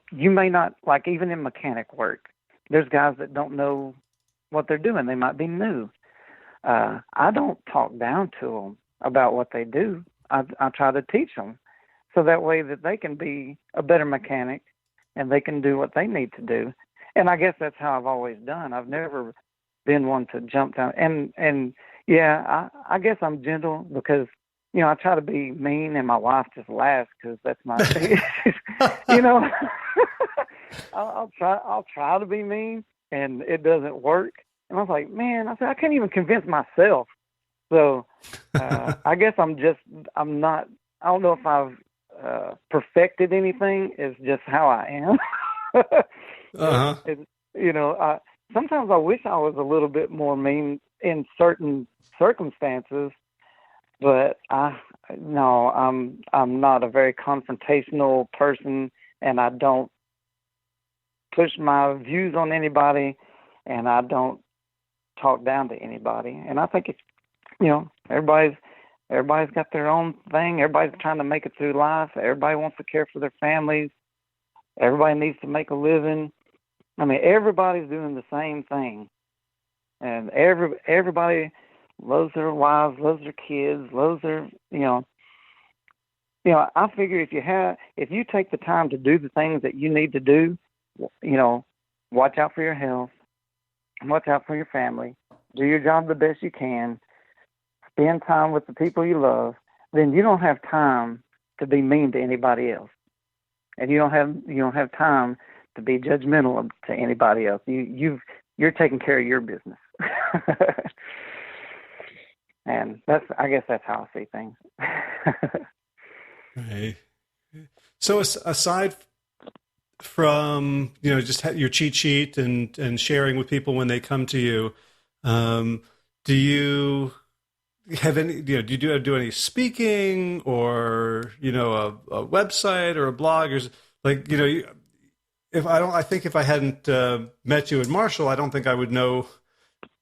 you may not, like, even in mechanic work, there's guys that don't know what they're doing. They might be new. I don't talk down to them about what they do. I try to teach them so that way that they can be a better mechanic and they can do what they need to do. And I guess that's how I've always done. I've never been one to jump down. And yeah, I guess I'm gentle because, I try to be mean and my wife just laughs because that's my, I'll try to be mean and it doesn't work. And I was like, man, I can't even convince myself. So I guess I don't know if I've perfected anything. It's just how I am. Uh-huh. Sometimes I wish I was a little bit more mean in certain circumstances, but I'm not a very confrontational person, and I don't push my views on anybody, and I don't talk down to anybody. And I think it's, everybody's got their own thing. Everybody's trying to make it through life. Everybody wants to care for their families. Everybody needs to make a living. I mean, everybody's doing the same thing. And everybody loves their wives, loves their kids, loves their, I figure if you take the time to do the things that you need to do, watch out for your health, watch out for your family, do your job the best you can, spend time with the people you love, then you don't have time to be mean to anybody else. And you don't have time to be judgmental to anybody else. You're taking care of your business. And I guess that's how I see things. Right. So aside from, just your cheat sheet and sharing with people when they come to you, do you have any, do you do any speaking or, a website or a blog or like, I think if I hadn't met you at Marshall, I don't think I would know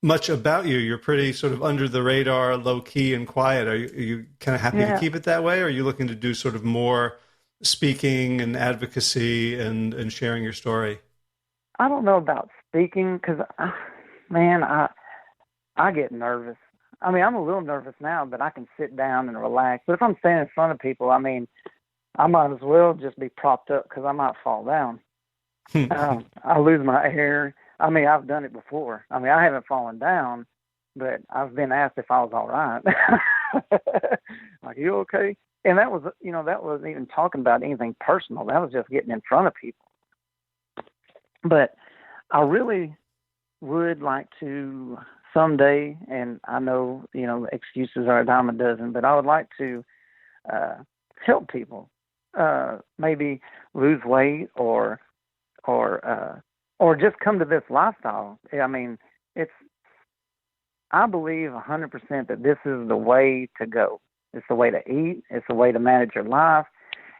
much about you. You're pretty sort of under the radar, low key and quiet. Are you kind of happy to keep it that way? Or are you looking to do sort of more speaking and advocacy and sharing your story? I don't know about speaking because, I get nervous. I mean, I'm a little nervous now, but I can sit down and relax. But if I'm standing in front of people, I might as well just be propped up because I might fall down. I lose my hair. I mean, I've done it before. I mean, I haven't fallen down, but I've been asked if I was all right. Like, you okay? And that wasn't even talking about anything personal. That was just getting in front of people. But I really would like to someday, and I know, excuses are a dime a dozen, but I would like to help people maybe lose weight or just come to this lifestyle. I mean, I believe 100% that this is the way to go. It's the way to eat. It's the way to manage your life.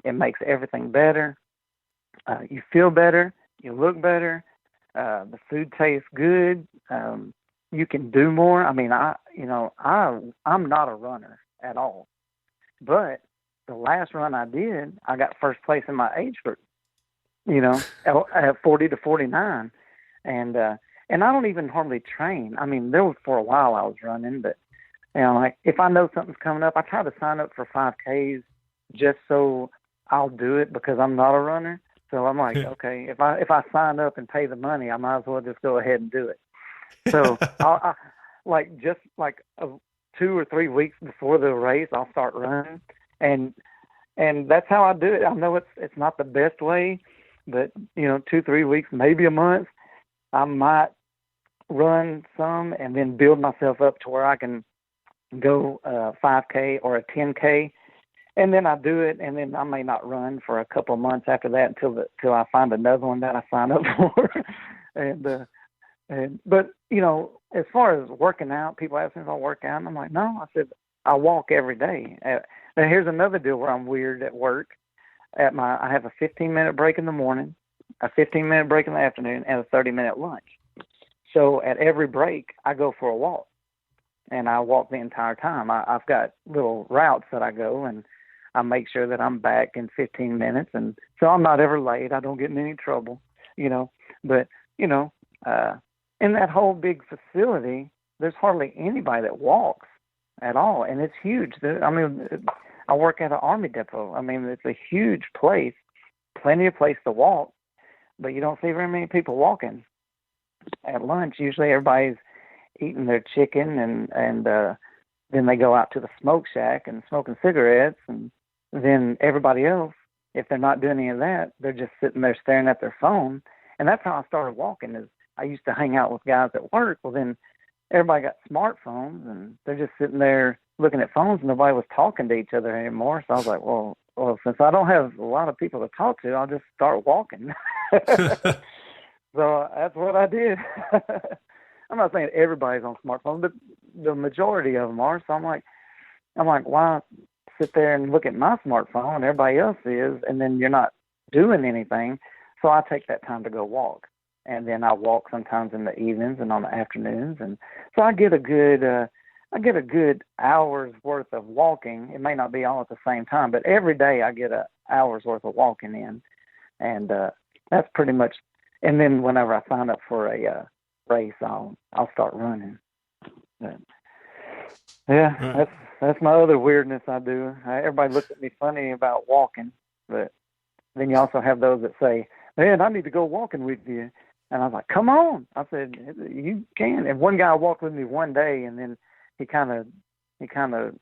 It makes everything better. You feel better. You look better. The food tastes good. You can do more. I mean, I'm not a runner at all, but the last run I did, I got first place in my age group. At 40 to 49. And I don't even hardly train. I mean, there was for a while I was running, but, like if I know something's coming up, I try to sign up for 5Ks just so I'll do it because I'm not a runner. So I'm like, okay, if I sign up and pay the money, I might as well just go ahead and do it. So I 2 or 3 weeks before the race, I'll start running. And that's how I do it. I know it's not the best way, but 2-3 weeks, maybe a month, I might run some and then build myself up to where I can go 5K or a 10K. and then I do it, and then I may not run for a couple of months after that until I find another one that I sign up for. But as far as working out, people ask me if I work out, and I'm like, no. I said I walk every day. Now here's another deal where I'm weird at work. I have a 15-minute break in the morning, a 15-minute break in the afternoon, and a 30-minute lunch. So at every break, I go for a walk, and I walk the entire time. I've got little routes that I go, and I make sure that I'm back in 15 minutes, and so I'm not ever late. I don't get in any trouble, But in that whole big facility, there's hardly anybody that walks at all, and it's huge. I work at an Army depot. I mean, it's a huge place, plenty of place to walk, but you don't see very many people walking. At lunch, usually everybody's eating their chicken, and then they go out to the smoke shack and smoking cigarettes, and then everybody else, if they're not doing any of that, they're just sitting there staring at their phone. And that's how I started walking. Is I used to hang out with guys at work. Well, then everybody got smartphones, and they're just sitting there looking at phones, and nobody was talking to each other anymore. So I was like, well, since I don't have a lot of people to talk to, I'll just start walking. So that's what I did. I'm not saying everybody's on smartphones, but the majority of them are. So I'm like, why sit there and look at my smartphone and everybody else is, and then you're not doing anything? So I take that time to go walk, and then I walk sometimes in the evenings and on the afternoons, and so I get a good hour's worth of walking. It may not be all at the same time, but every day I get an hour's worth of walking in, and that's pretty much. And then whenever I sign up for a race, I'll start running. But, yeah, right. That's my other weirdness I do. Everybody looks at me funny about walking, but then you also have those that say, "Man, I need to go walking with you." And I was like, "Come on!" I said, "You can." And one guy walked with me one day, and then he kind of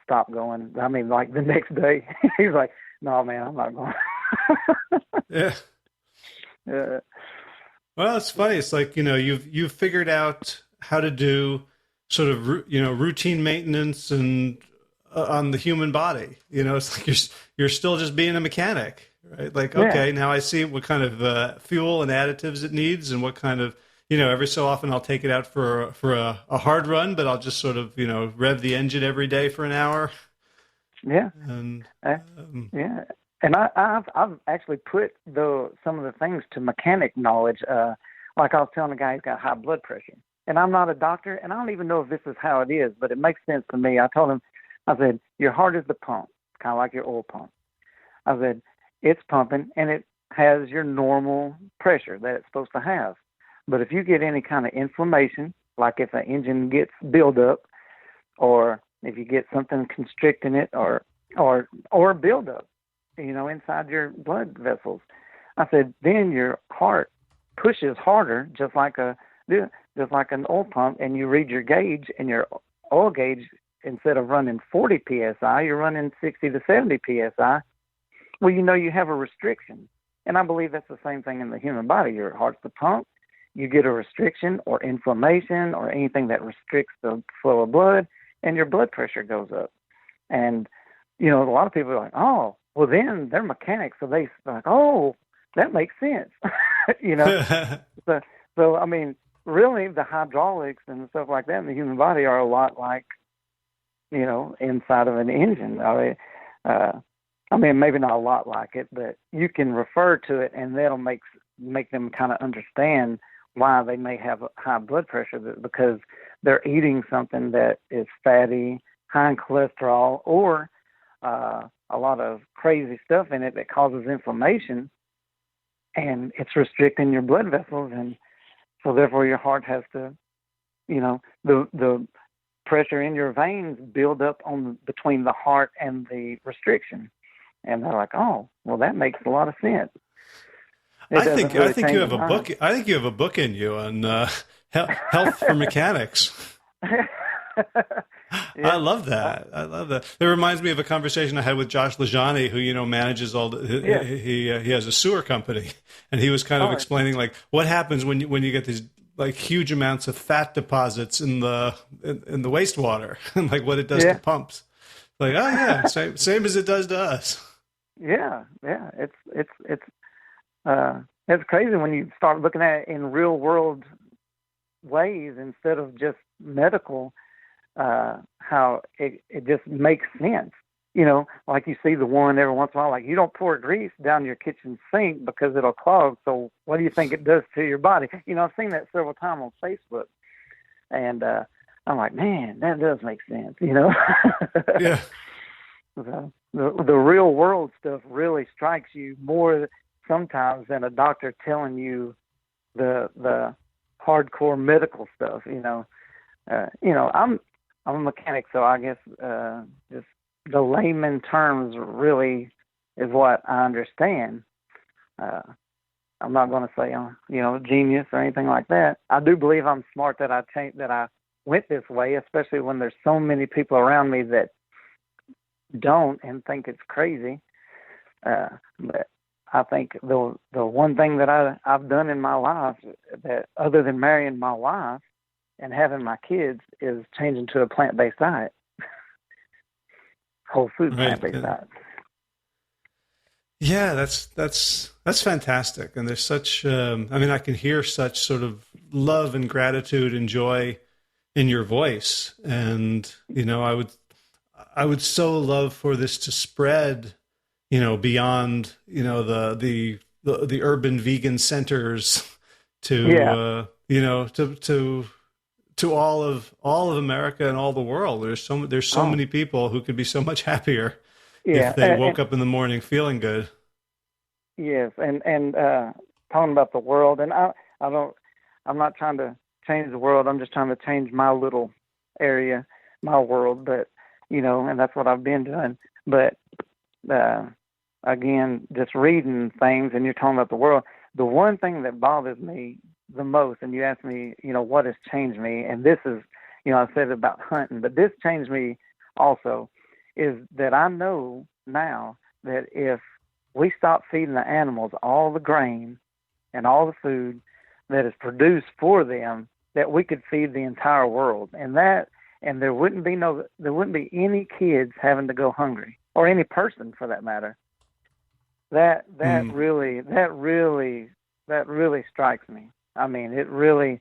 stopped going. I mean, like the next day, he was like, "No, man, I'm not going." Yeah. Yeah. Well, it's funny. It's like, you've figured out how to do sort of, routine maintenance and on the human body. It's like you're still just being a mechanic, right? Like, okay, now I see what kind of fuel and additives it needs, and what kind of, every so often I'll take it out for a hard run, but I'll just sort of, rev the engine every day for an hour. Yeah. And yeah. And I've actually put some of the things to mechanic knowledge. Like I was telling a guy who's got high blood pressure, and I'm not a doctor, and I don't even know if this is how it is, but it makes sense to me. I told him, I said, your heart is the pump, kind of like your oil pump. I said, it's pumping, and it has your normal pressure that it's supposed to have. But if you get any kind of inflammation, like if an engine gets buildup, or if you get something constricting it, or buildup, inside your blood vessels, I said, then your heart pushes harder, just like an oil pump, and you read your gauge, and your oil gauge, instead of running 40 psi, you're running 60 to 70 psi. Well, you have a restriction, and I believe that's the same thing in the human body. Your heart's the pump. You get a restriction or inflammation or anything that restricts the flow of blood, and your blood pressure goes up. And a lot of people are like, oh, well, then they're mechanics, so they're like, oh, that makes sense. So I mean, really, the hydraulics and stuff like that in the human body are a lot like, inside of an engine. I mean, maybe not a lot like it, but you can refer to it, and that'll make them kind of understand why they may have high blood pressure, because they're eating something that is fatty, high in cholesterol, or a lot of crazy stuff in it that causes inflammation, and it's restricting your blood vessels, and so therefore your heart has to, the pressure in your veins build up between the heart and the restriction, and they're like, oh, well, that makes a lot of sense. I think you have a book. I think you have a book in you on health for mechanics. Yeah. I love that. It reminds me of a conversation I had with Josh Lajani, who manages all the. He has a sewer company, and he was kind of explaining like what happens when you get these like huge amounts of fat deposits in the wastewater, and like what it does to pumps. Like, oh yeah, same as it does to us. Yeah, yeah. It's crazy when you start looking at it in real world ways instead of just medical. How it just makes sense. You know, like you see the one every once in a while, like you don't pour grease down your kitchen sink because it'll clog. So what do you think it does to your body? You know, I've seen that several times on Facebook, and I'm like, man, that does make sense. You know, Yeah. the real world stuff really strikes you more sometimes than a doctor telling you the hardcore medical stuff. I'm a mechanic, so I guess just the layman terms really is what I understand. I'm not going to say I'm, genius or anything like that. I do believe I'm smart that I went this way, especially when there's so many people around me that don't and think it's crazy. But I think the one thing that I've done in my life, that other than marrying my wife and having my kids, is changing to a plant-based diet, whole food plant-based diet. Yeah, that's fantastic. And there's such, I can hear such sort of love and gratitude and joy in your voice. And, I would so love for this to spread, beyond, the urban vegan centers to, to all of America and all the world. There's so many people who could be so much happier if they woke up in the morning feeling good. Yes, and talking about the world, and I'm not trying to change the world. I'm just trying to change my little area, my world. But and that's what I've been doing. But again, just reading things, and you're talking about the world. The one thing that bothers me the most, and you asked me, what has changed me, and this is, I said about hunting, but this changed me also, is that I know now that if we stop feeding the animals all the grain and all the food that is produced for them, that we could feed the entire world, and there wouldn't be any kids having to go hungry, or any person for that matter. That really strikes me. I mean, it really.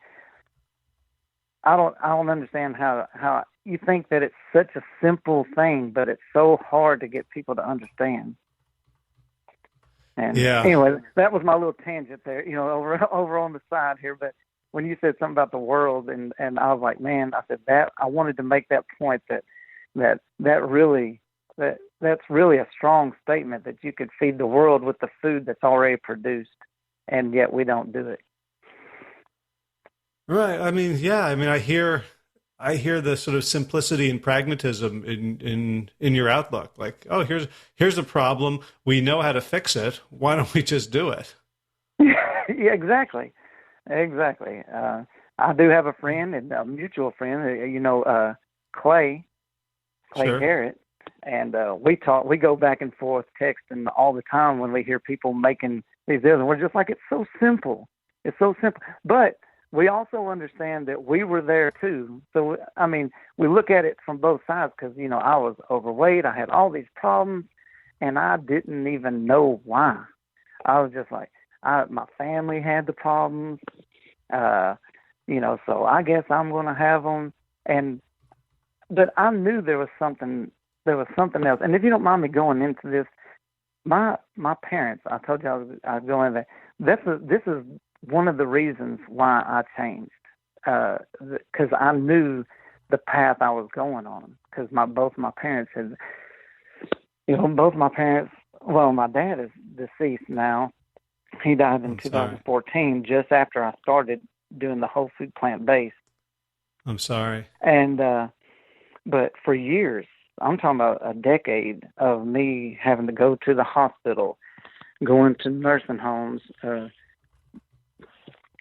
I don't understand how you think that it's such a simple thing, but it's so hard to get people to understand. And anyway, that was my little tangent there, over on the side here. But when you said something about the world, and I was like, man, I said that I wanted to make that point that's really a strong statement, that you could feed the world with the food that's already produced, and yet we don't do it. Right. I hear the sort of simplicity and pragmatism in your outlook. Like, oh, here's a problem. We know how to fix it. Why don't we just do it? Yeah, exactly. I do have a friend, and a mutual friend, Clay Sure. Garrett, and we go back and forth texting all the time when we hear people making these deals, and we're just like, it's so simple. But we also understand that we were there too. So, we look at it from both sides, because, I was overweight. I had all these problems, and I didn't even know why. I was just like, my family had the problems, so I guess I'm going to have them. But I knew there was something else. And if you don't mind me going into this, my parents, I told you I was going into that. This is one of the reasons why I changed, because I knew the path I was going on. Because both my parents, well, my dad is deceased now. He died in 2014, just after I started doing the whole food plant-based. I'm sorry. And but for years, I'm talking about a decade of me having to go to the hospital, going to nursing homes,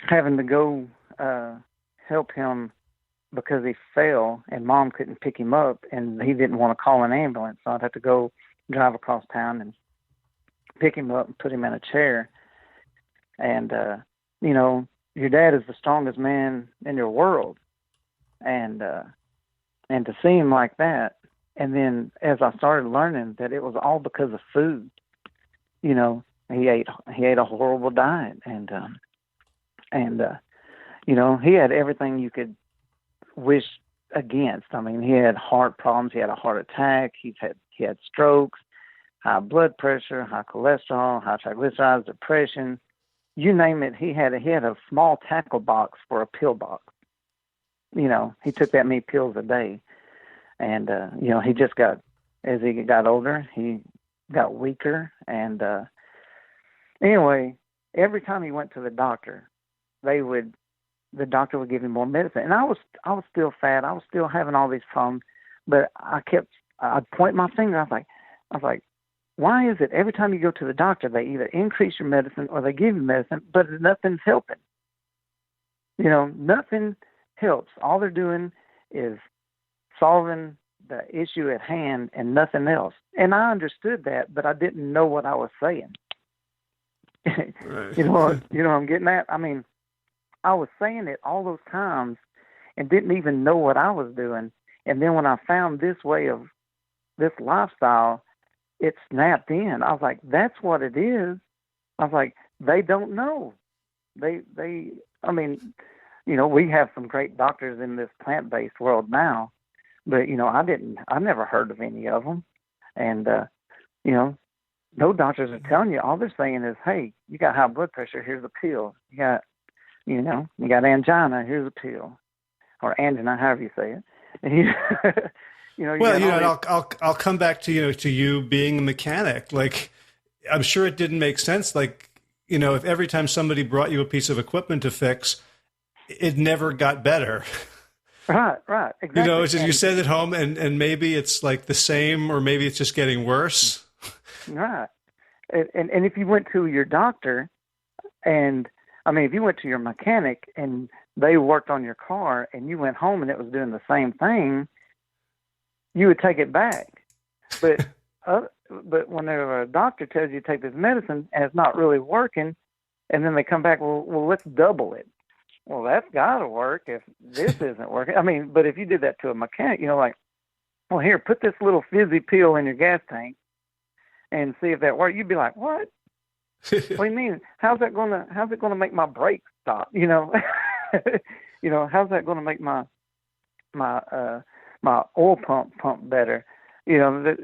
having to go help him because he fell and Mom couldn't pick him up, and he didn't want to call an ambulance, so I'd have to go drive across town and pick him up and put him in a chair. And your dad is the strongest man in your world, and to see him like that, And then as I started learning that it was all because of food, you know, he ate a horrible diet, and you know, he had everything you could wish against. I mean, he had heart problems, he had a heart attack, he had strokes, high blood pressure, high cholesterol, high triglycerides, depression, you name it. He had a small tackle box for a pill box. You know, he took that many pills a day, and you know, he just got, as he got older, he got weaker, and anyway, every time he went to the doctor, the doctor would give him more medicine, and I was still fat, I was still having all these problems, but I'd point my finger. I was like, why is it every time you go to the doctor, they either increase your medicine or they give you medicine, but nothing's helping? You know, nothing helps. All they're doing is solving the issue at hand and nothing else. And I understood that, but I didn't know what I was saying. Right. You know what I'm getting at? I mean, I was saying it all those times and didn't even know what I was doing. And then when I found this way of this lifestyle, it snapped in. I was like, that's what it is. I was like, they don't know. I mean, you know, we have some great doctors in this plant-based world now, but, you know, I never heard of any of them. And, you know, no doctors are telling you. All they're saying is, hey, you got high blood pressure, here's a pill. You got angina, here's a pill. Or angina, however you say it. I'll come back to you being a mechanic. Like, I'm sure it didn't make sense. Like, you know, if every time somebody brought you a piece of equipment to fix, it never got better. Right, exactly. You know, you sit at home and maybe it's like the same, or maybe it's just getting worse. Right. And if you went to your doctor, and I mean, if you went to your mechanic and they worked on your car and you went home and it was doing the same thing, you would take it back. But whenever a doctor tells you to take this medicine and it's not really working, and then they come back, well, let's double it. Well, that's got to work if this isn't working. I mean, but if you did that to a mechanic, you know, like, well, here, put this little fizzy pill in your gas tank and see if that works. You'd be like, what? What do you mean? How's it gonna make my brakes stop? You know, you know, how's that gonna make my oil pump better? You know,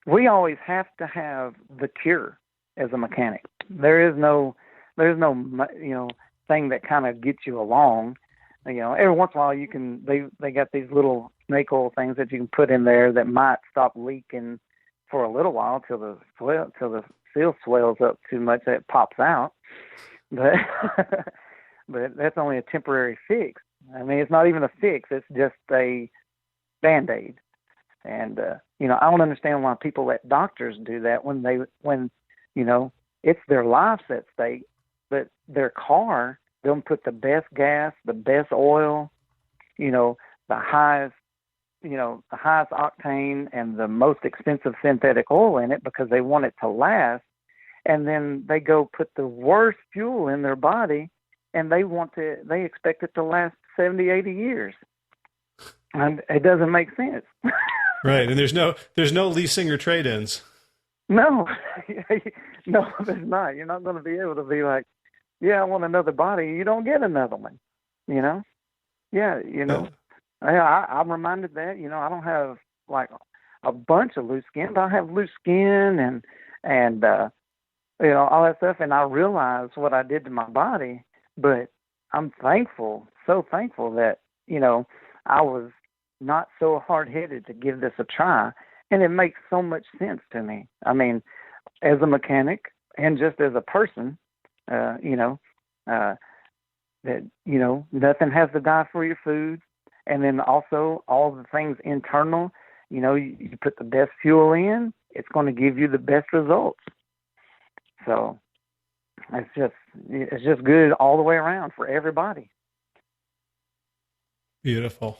we always have to have the cure as a mechanic. There's no you know, thing that kind of gets you along. You know, every once in a while they got these little snake oil things that you can put in there that might stop leaking for a little while till the seal swells up too much that it pops out. But but that's only a temporary fix. I mean, it's not even a fix. It's just a Band-Aid. And you know, I don't understand why people let doctors do that when you know, it's their lives at stake. But their car, they'll put the best gas, the best oil, you know, the highest octane and the most expensive synthetic oil in it because they want it to last. And then they go put the worst fuel in their body and they expect it to last 70, 80 years. And it doesn't make sense. Right. And there's no leasing or trade-ins. No, no, there's not. You're not going to be able to be like, yeah, I want another body. You don't get another one, you know? Yeah, you know. I'm reminded that, you know, I don't have like a bunch of loose skin, but I have loose skin and you know, all that stuff. And I realize what I did to my body, but I'm thankful, so thankful that, you know, I was not so hard-headed to give this a try. And it makes so much sense to me. I mean, as a mechanic and just as a person, you know, that, you know, nothing has to die for your food. And then also all the things internal, you know, you put the best fuel in, it's going to give you the best results. So it's just good all the way around for everybody. Beautiful.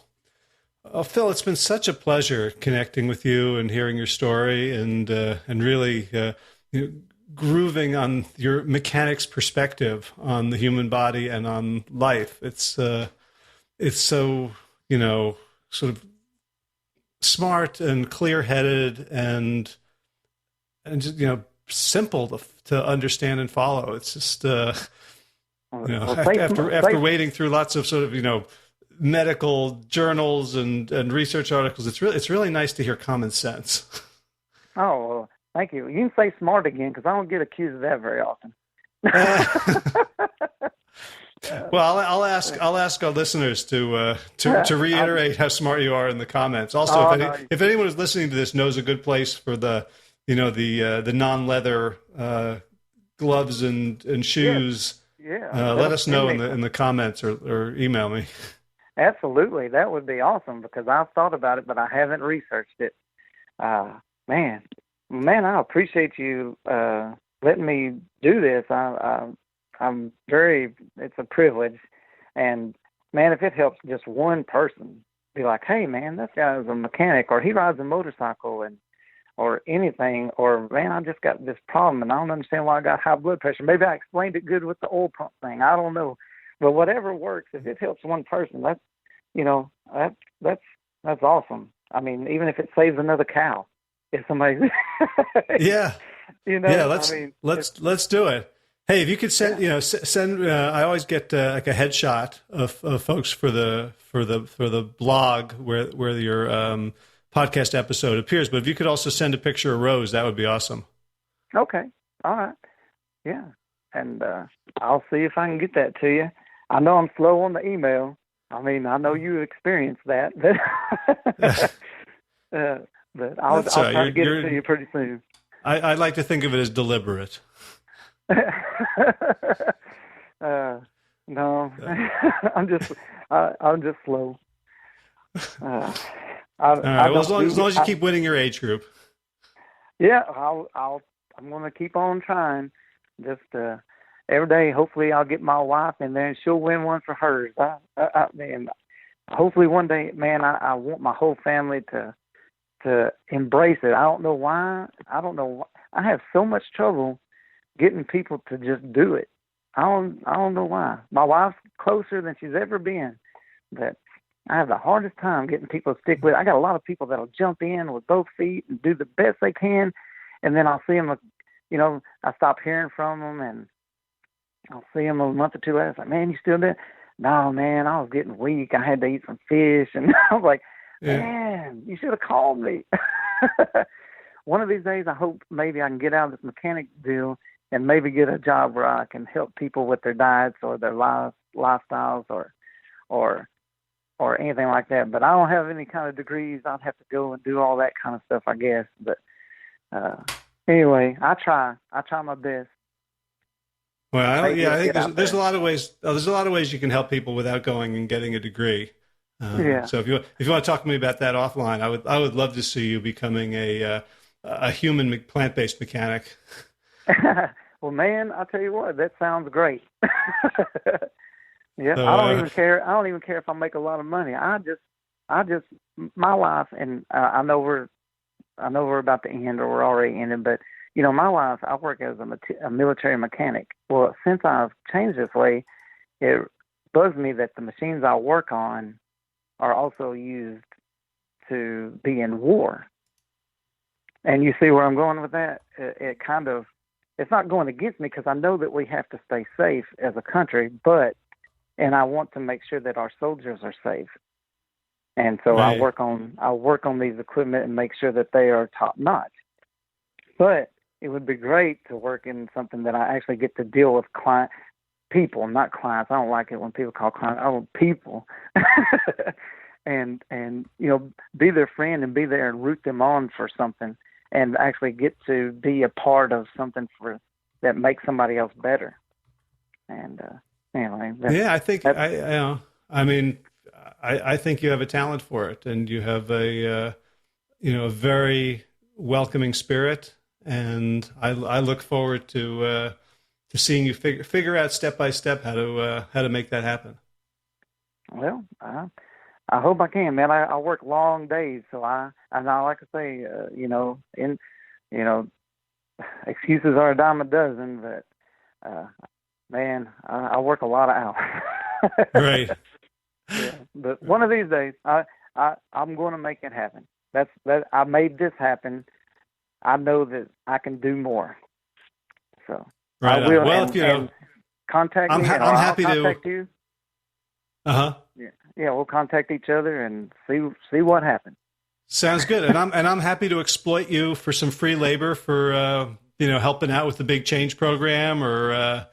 Phil, it's been such a pleasure connecting with you and hearing your story and really you know, grooving on your mechanic's perspective on the human body and on life. It's so, you know, sort of smart and clear-headed and just, simple to understand and follow. It's just Well, after wading through lots of sort of medical journals and research articles, it's really nice to hear common sense. Oh, well, thank you. You can say smart again because I don't get accused of that very often. Well, I'll ask our listeners to reiterate how smart you are in the comments. Also, if anyone who's listening to this knows a good place for the non-leather gloves and shoes, let us know in the comments or email me. Absolutely, that would be awesome because I've thought about it, but I haven't researched it. Man, I appreciate you letting me do this. It's a privilege. And man, if it helps just one person be like, hey man, this guy's a mechanic or he rides a motorcycle or anything, or man, I just got this problem and I don't understand why I got high blood pressure. Maybe I explained it good with the oil pump thing. I don't know. But whatever works, if it helps one person, that's awesome. I mean, even if it saves another cow, if somebody, yeah, let's do it. Hey, if you could send, I always get like a headshot of folks for the blog where your podcast episode appears. But if you could also send a picture of Rose, that would be awesome. Okay, all right, yeah, and I'll see if I can get that to you. I know I'm slow on the email. I mean, I know you experienced that, but I'll try to get it to you pretty soon. I like to think of it as deliberate. No, I'm just slow. All right. Well, as long as you keep winning your age group. Yeah, I'm going to keep on trying. Just every day, hopefully, I'll get my wife in there and she'll win one for hers. Man, hopefully one day, man, I want my whole family to embrace it. I don't know why. I have so much trouble getting people to just do it. I don't know why. My wife's closer than she's ever been, but I have the hardest time getting people to stick with it. I got a lot of people that'll jump in with both feet and do the best they can, and then I'll see them, I stop hearing from them, and I'll see them a month or two later. It's like, man, you still there? No, man, I was getting weak. I had to eat some fish, and I was like, man, you should have called me. One of these days, I hope maybe I can get out of this mechanic deal and maybe get a job where I can help people with their diets or their lifestyles or anything like that. But I don't have any kind of degrees. I'd have to go and do all that kind of stuff, I guess. But anyway, I try my best. Well, I think there's a lot of ways. There's a lot of ways you can help people without going and getting a degree. So if you want to talk to me about that offline, I would love to see you becoming a human plant-based mechanic. Well, man, I'll tell you what, that sounds great. Yeah, so, I don't even care. I don't even care if I make a lot of money. I just my life, and I know we're about to end, or we're already ending. But my life, I work as a military mechanic. Well, since I've changed this way, it bugs me that the machines I work on are also used to be in war. And you see where I'm going with that? It's not going against me because I know that we have to stay safe as a country, and I want to make sure that our soldiers are safe. And so right. I work on these equipment and make sure that they are top notch. But it would be great to work in something that I actually get to deal with people, not clients. I don't like it when people call clients. I want people. and be their friend and be there and root them on for something and actually get to be a part of something that makes somebody else better. And anyway, I think I think you have a talent for it, and you have a very welcoming spirit, and I look forward to seeing you figure out step by step how to make that happen. Well, I hope I can, man. I work long days, so I like to say, excuses are a dime a dozen, but man, I work a lot of hours. Right. Yeah, but one of these days, I'm going to make it happen. that I made this happen. I know that I can do more. So Right I on. will. Well, And contact me, or I'm I'll happy contact to. you. Uh-huh. Yeah, we'll contact each other and see what happens. Sounds good. And I'm happy to exploit you for some free labor for helping out with the Big Change program, or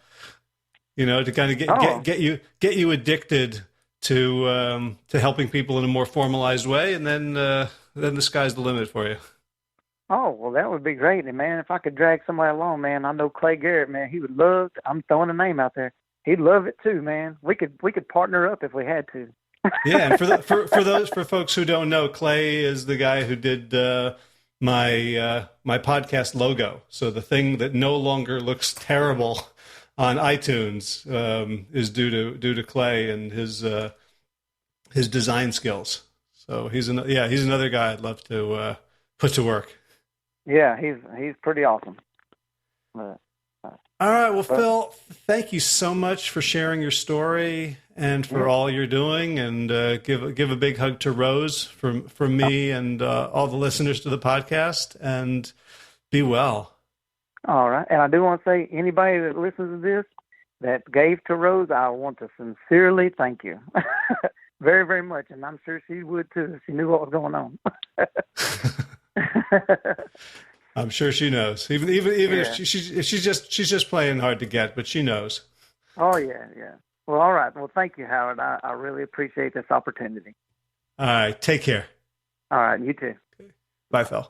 to kind of Oh, get you addicted to helping people in a more formalized way, and then the sky's the limit for you. oh, well, that would be great. And man, if I could drag somebody along, man, I know Clay Garrett, man, he would love. I'm throwing a name out there. He'd love it too, man. We could partner up if we had to. Yeah, and for folks who don't know, Clay is the guy who did my podcast logo. So the thing that no longer looks terrible on iTunes is due to Clay and his design skills. So he's another guy I'd love to put to work. Yeah, he's pretty awesome. All right. Well, Phil, thank you so much for sharing your story and for all you're doing. And give a big hug to Rose from me and all the listeners to the podcast. And be well. All right. And I do want to say, anybody that listens to this that gave to Rose, I want to sincerely thank you. Very, very much. And I'm sure she would too if she knew what was going on. I'm sure she knows. Even if Yeah. she's just playing hard to get, but she knows. Oh, yeah. Well, all right. Well, thank you, Howard. I really appreciate this opportunity. All right. Take care. All right. You too. Bye, Phil.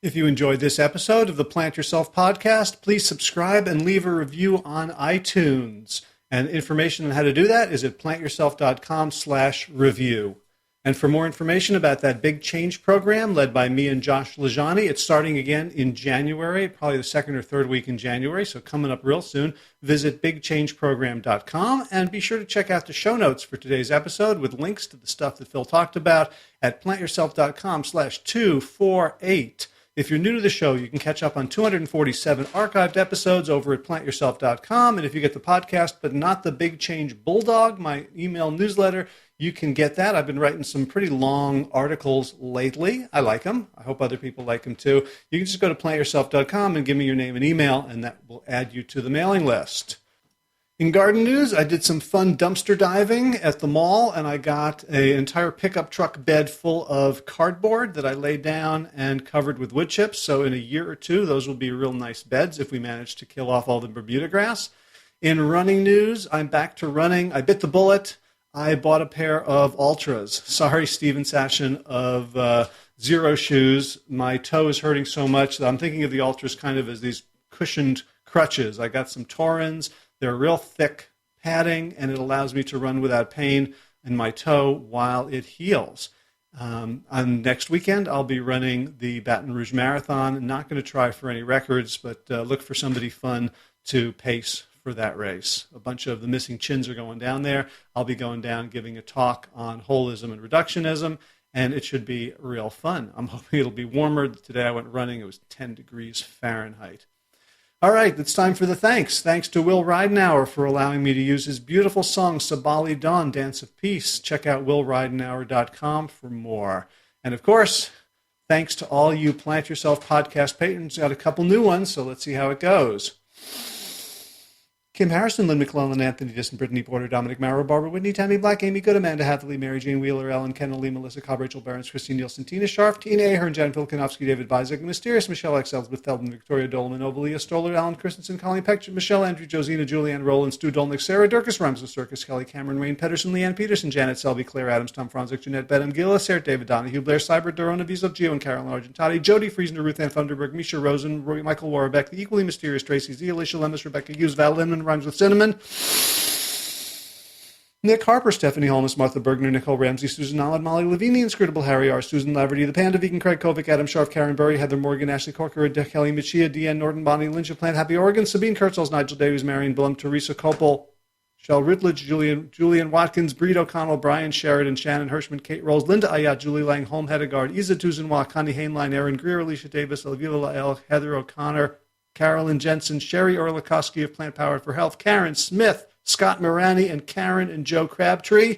If you enjoyed this episode of the Plant Yourself podcast, please subscribe and leave a review on iTunes. And information on how to do that is at plantyourself.com/review. And for more information about that Big Change program led by me and Josh Lajani, it's starting again in January, probably the second or third week in January, so coming up real soon. Visit bigchangeprogram.com and be sure to check out the show notes for today's episode with links to the stuff that Phil talked about at plantyourself.com/248. If you're new to the show, you can catch up on 247 archived episodes over at plantyourself.com. And if you get the podcast, but not the Big Change Bulldog, my email newsletter, you can get that. I've been writing some pretty long articles lately. I like them. I hope other people like them too. You can just go to plantyourself.com and give me your name and email, and that will add you to the mailing list. In garden news, I did some fun dumpster diving at the mall, and I got an entire pickup truck bed full of cardboard that I laid down and covered with wood chips. So in a year or two, those will be real nice beds if we manage to kill off all the Bermuda grass. In running news, I'm back to running. I bit the bullet. I bought a pair of Ultras. Sorry, Steven Sashin of Zero Shoes. My toe is hurting so much that I'm thinking of the Ultras kind of as these cushioned crutches. I got some Taurins. They're real thick padding, and it allows me to run without pain in my toe while it heals. On next weekend, I'll be running the Baton Rouge Marathon. Not going to try for any records, but look for somebody fun to pace for that race. A bunch of the missing chins are going down there. I'll be going down giving a talk on holism and reductionism, and it should be real fun. I'm hoping it'll be warmer. Today I went running. It was 10 degrees Fahrenheit. All right, it's time for the thanks. Thanks to Will Ridenauer for allowing me to use his beautiful song, Sabali Dawn, Dance of Peace. Check out willridenauer.com for more. And of course, thanks to all you Plant Yourself podcast patrons. Got a couple new ones, so let's see how it goes. Kim Harrison, Lynn McClellan, Anthony Disson, Brittany Porter, Dominic Maurer, Barbara Whitney, Tammy Black, Amy Good, Amanda Hathaway, Mary Jane Wheeler, Ellen Kennelly, Melissa Cobb, Rachel Barons, Christine Nielsen, Tina Sharf, Tina Ahern, Jan Filkanovsky, David Bizek, Mysterious, Michelle X, Elizabeth Feldman, Victoria Doleman, Ovalia Stoller, Alan Christensen, Colleen Peck, Michelle Andrew, Josina, Julianne Rowland, Stu Dolnick, Sarah Durkis, Rhymes with Circus, Kelly Cameron, Wayne Pedersen, Leanne Peterson, Janet Selby, Claire Adams, Tom Franzik, Jeanette Bedham, Gillis, Sarah David Donahue, Blair Seibert, Dorona Vizo, Gio and Carolyn Argentati, Jody Friesner, Ruth Ann Thunderberg, Misha Rosen, Roy, Michael Warbeck, the equally mysterious Tracy Z, Alicia Lemus, Rebecca Hughes, Val Linman, Rhymes with Cinnamon, Nick Harper, Stephanie Holmes, Martha Bergner, Nicole Ramsey, Susan Allen, Molly Levine, the Inscrutable Harry R., Susan Laverty, the Panda Vegan, Craig Kovic, Adam Sharf, Karen Burry, Heather Morgan, Ashley Corker, Kelly Machia, Deanne Norton, Bonnie Lynch of Plant Happy Oregon, Sabine Kurtzels, Nigel Davies, Marion Blum, Teresa Copel, Shell Ridledge, Julian Watkins, Breed O'Connell, Brian Sheridan, Shannon Hirschman, Kate Rolls, Linda Ayat, Julie Lang, Holm Hedegaard, Isa Tuzenwa, Connie Hainline, Aaron Greer, Alicia Davis, Elvira Lael, Heather O'Connor, Carolyn Jensen, Sherry Orlikoski of Plant Powered for Health, Karen Smith, Scott Morani, and Karen and Joe Crabtree.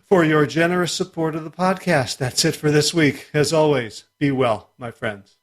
for your generous support of the podcast. That's it for this week. As always, be well, my friends.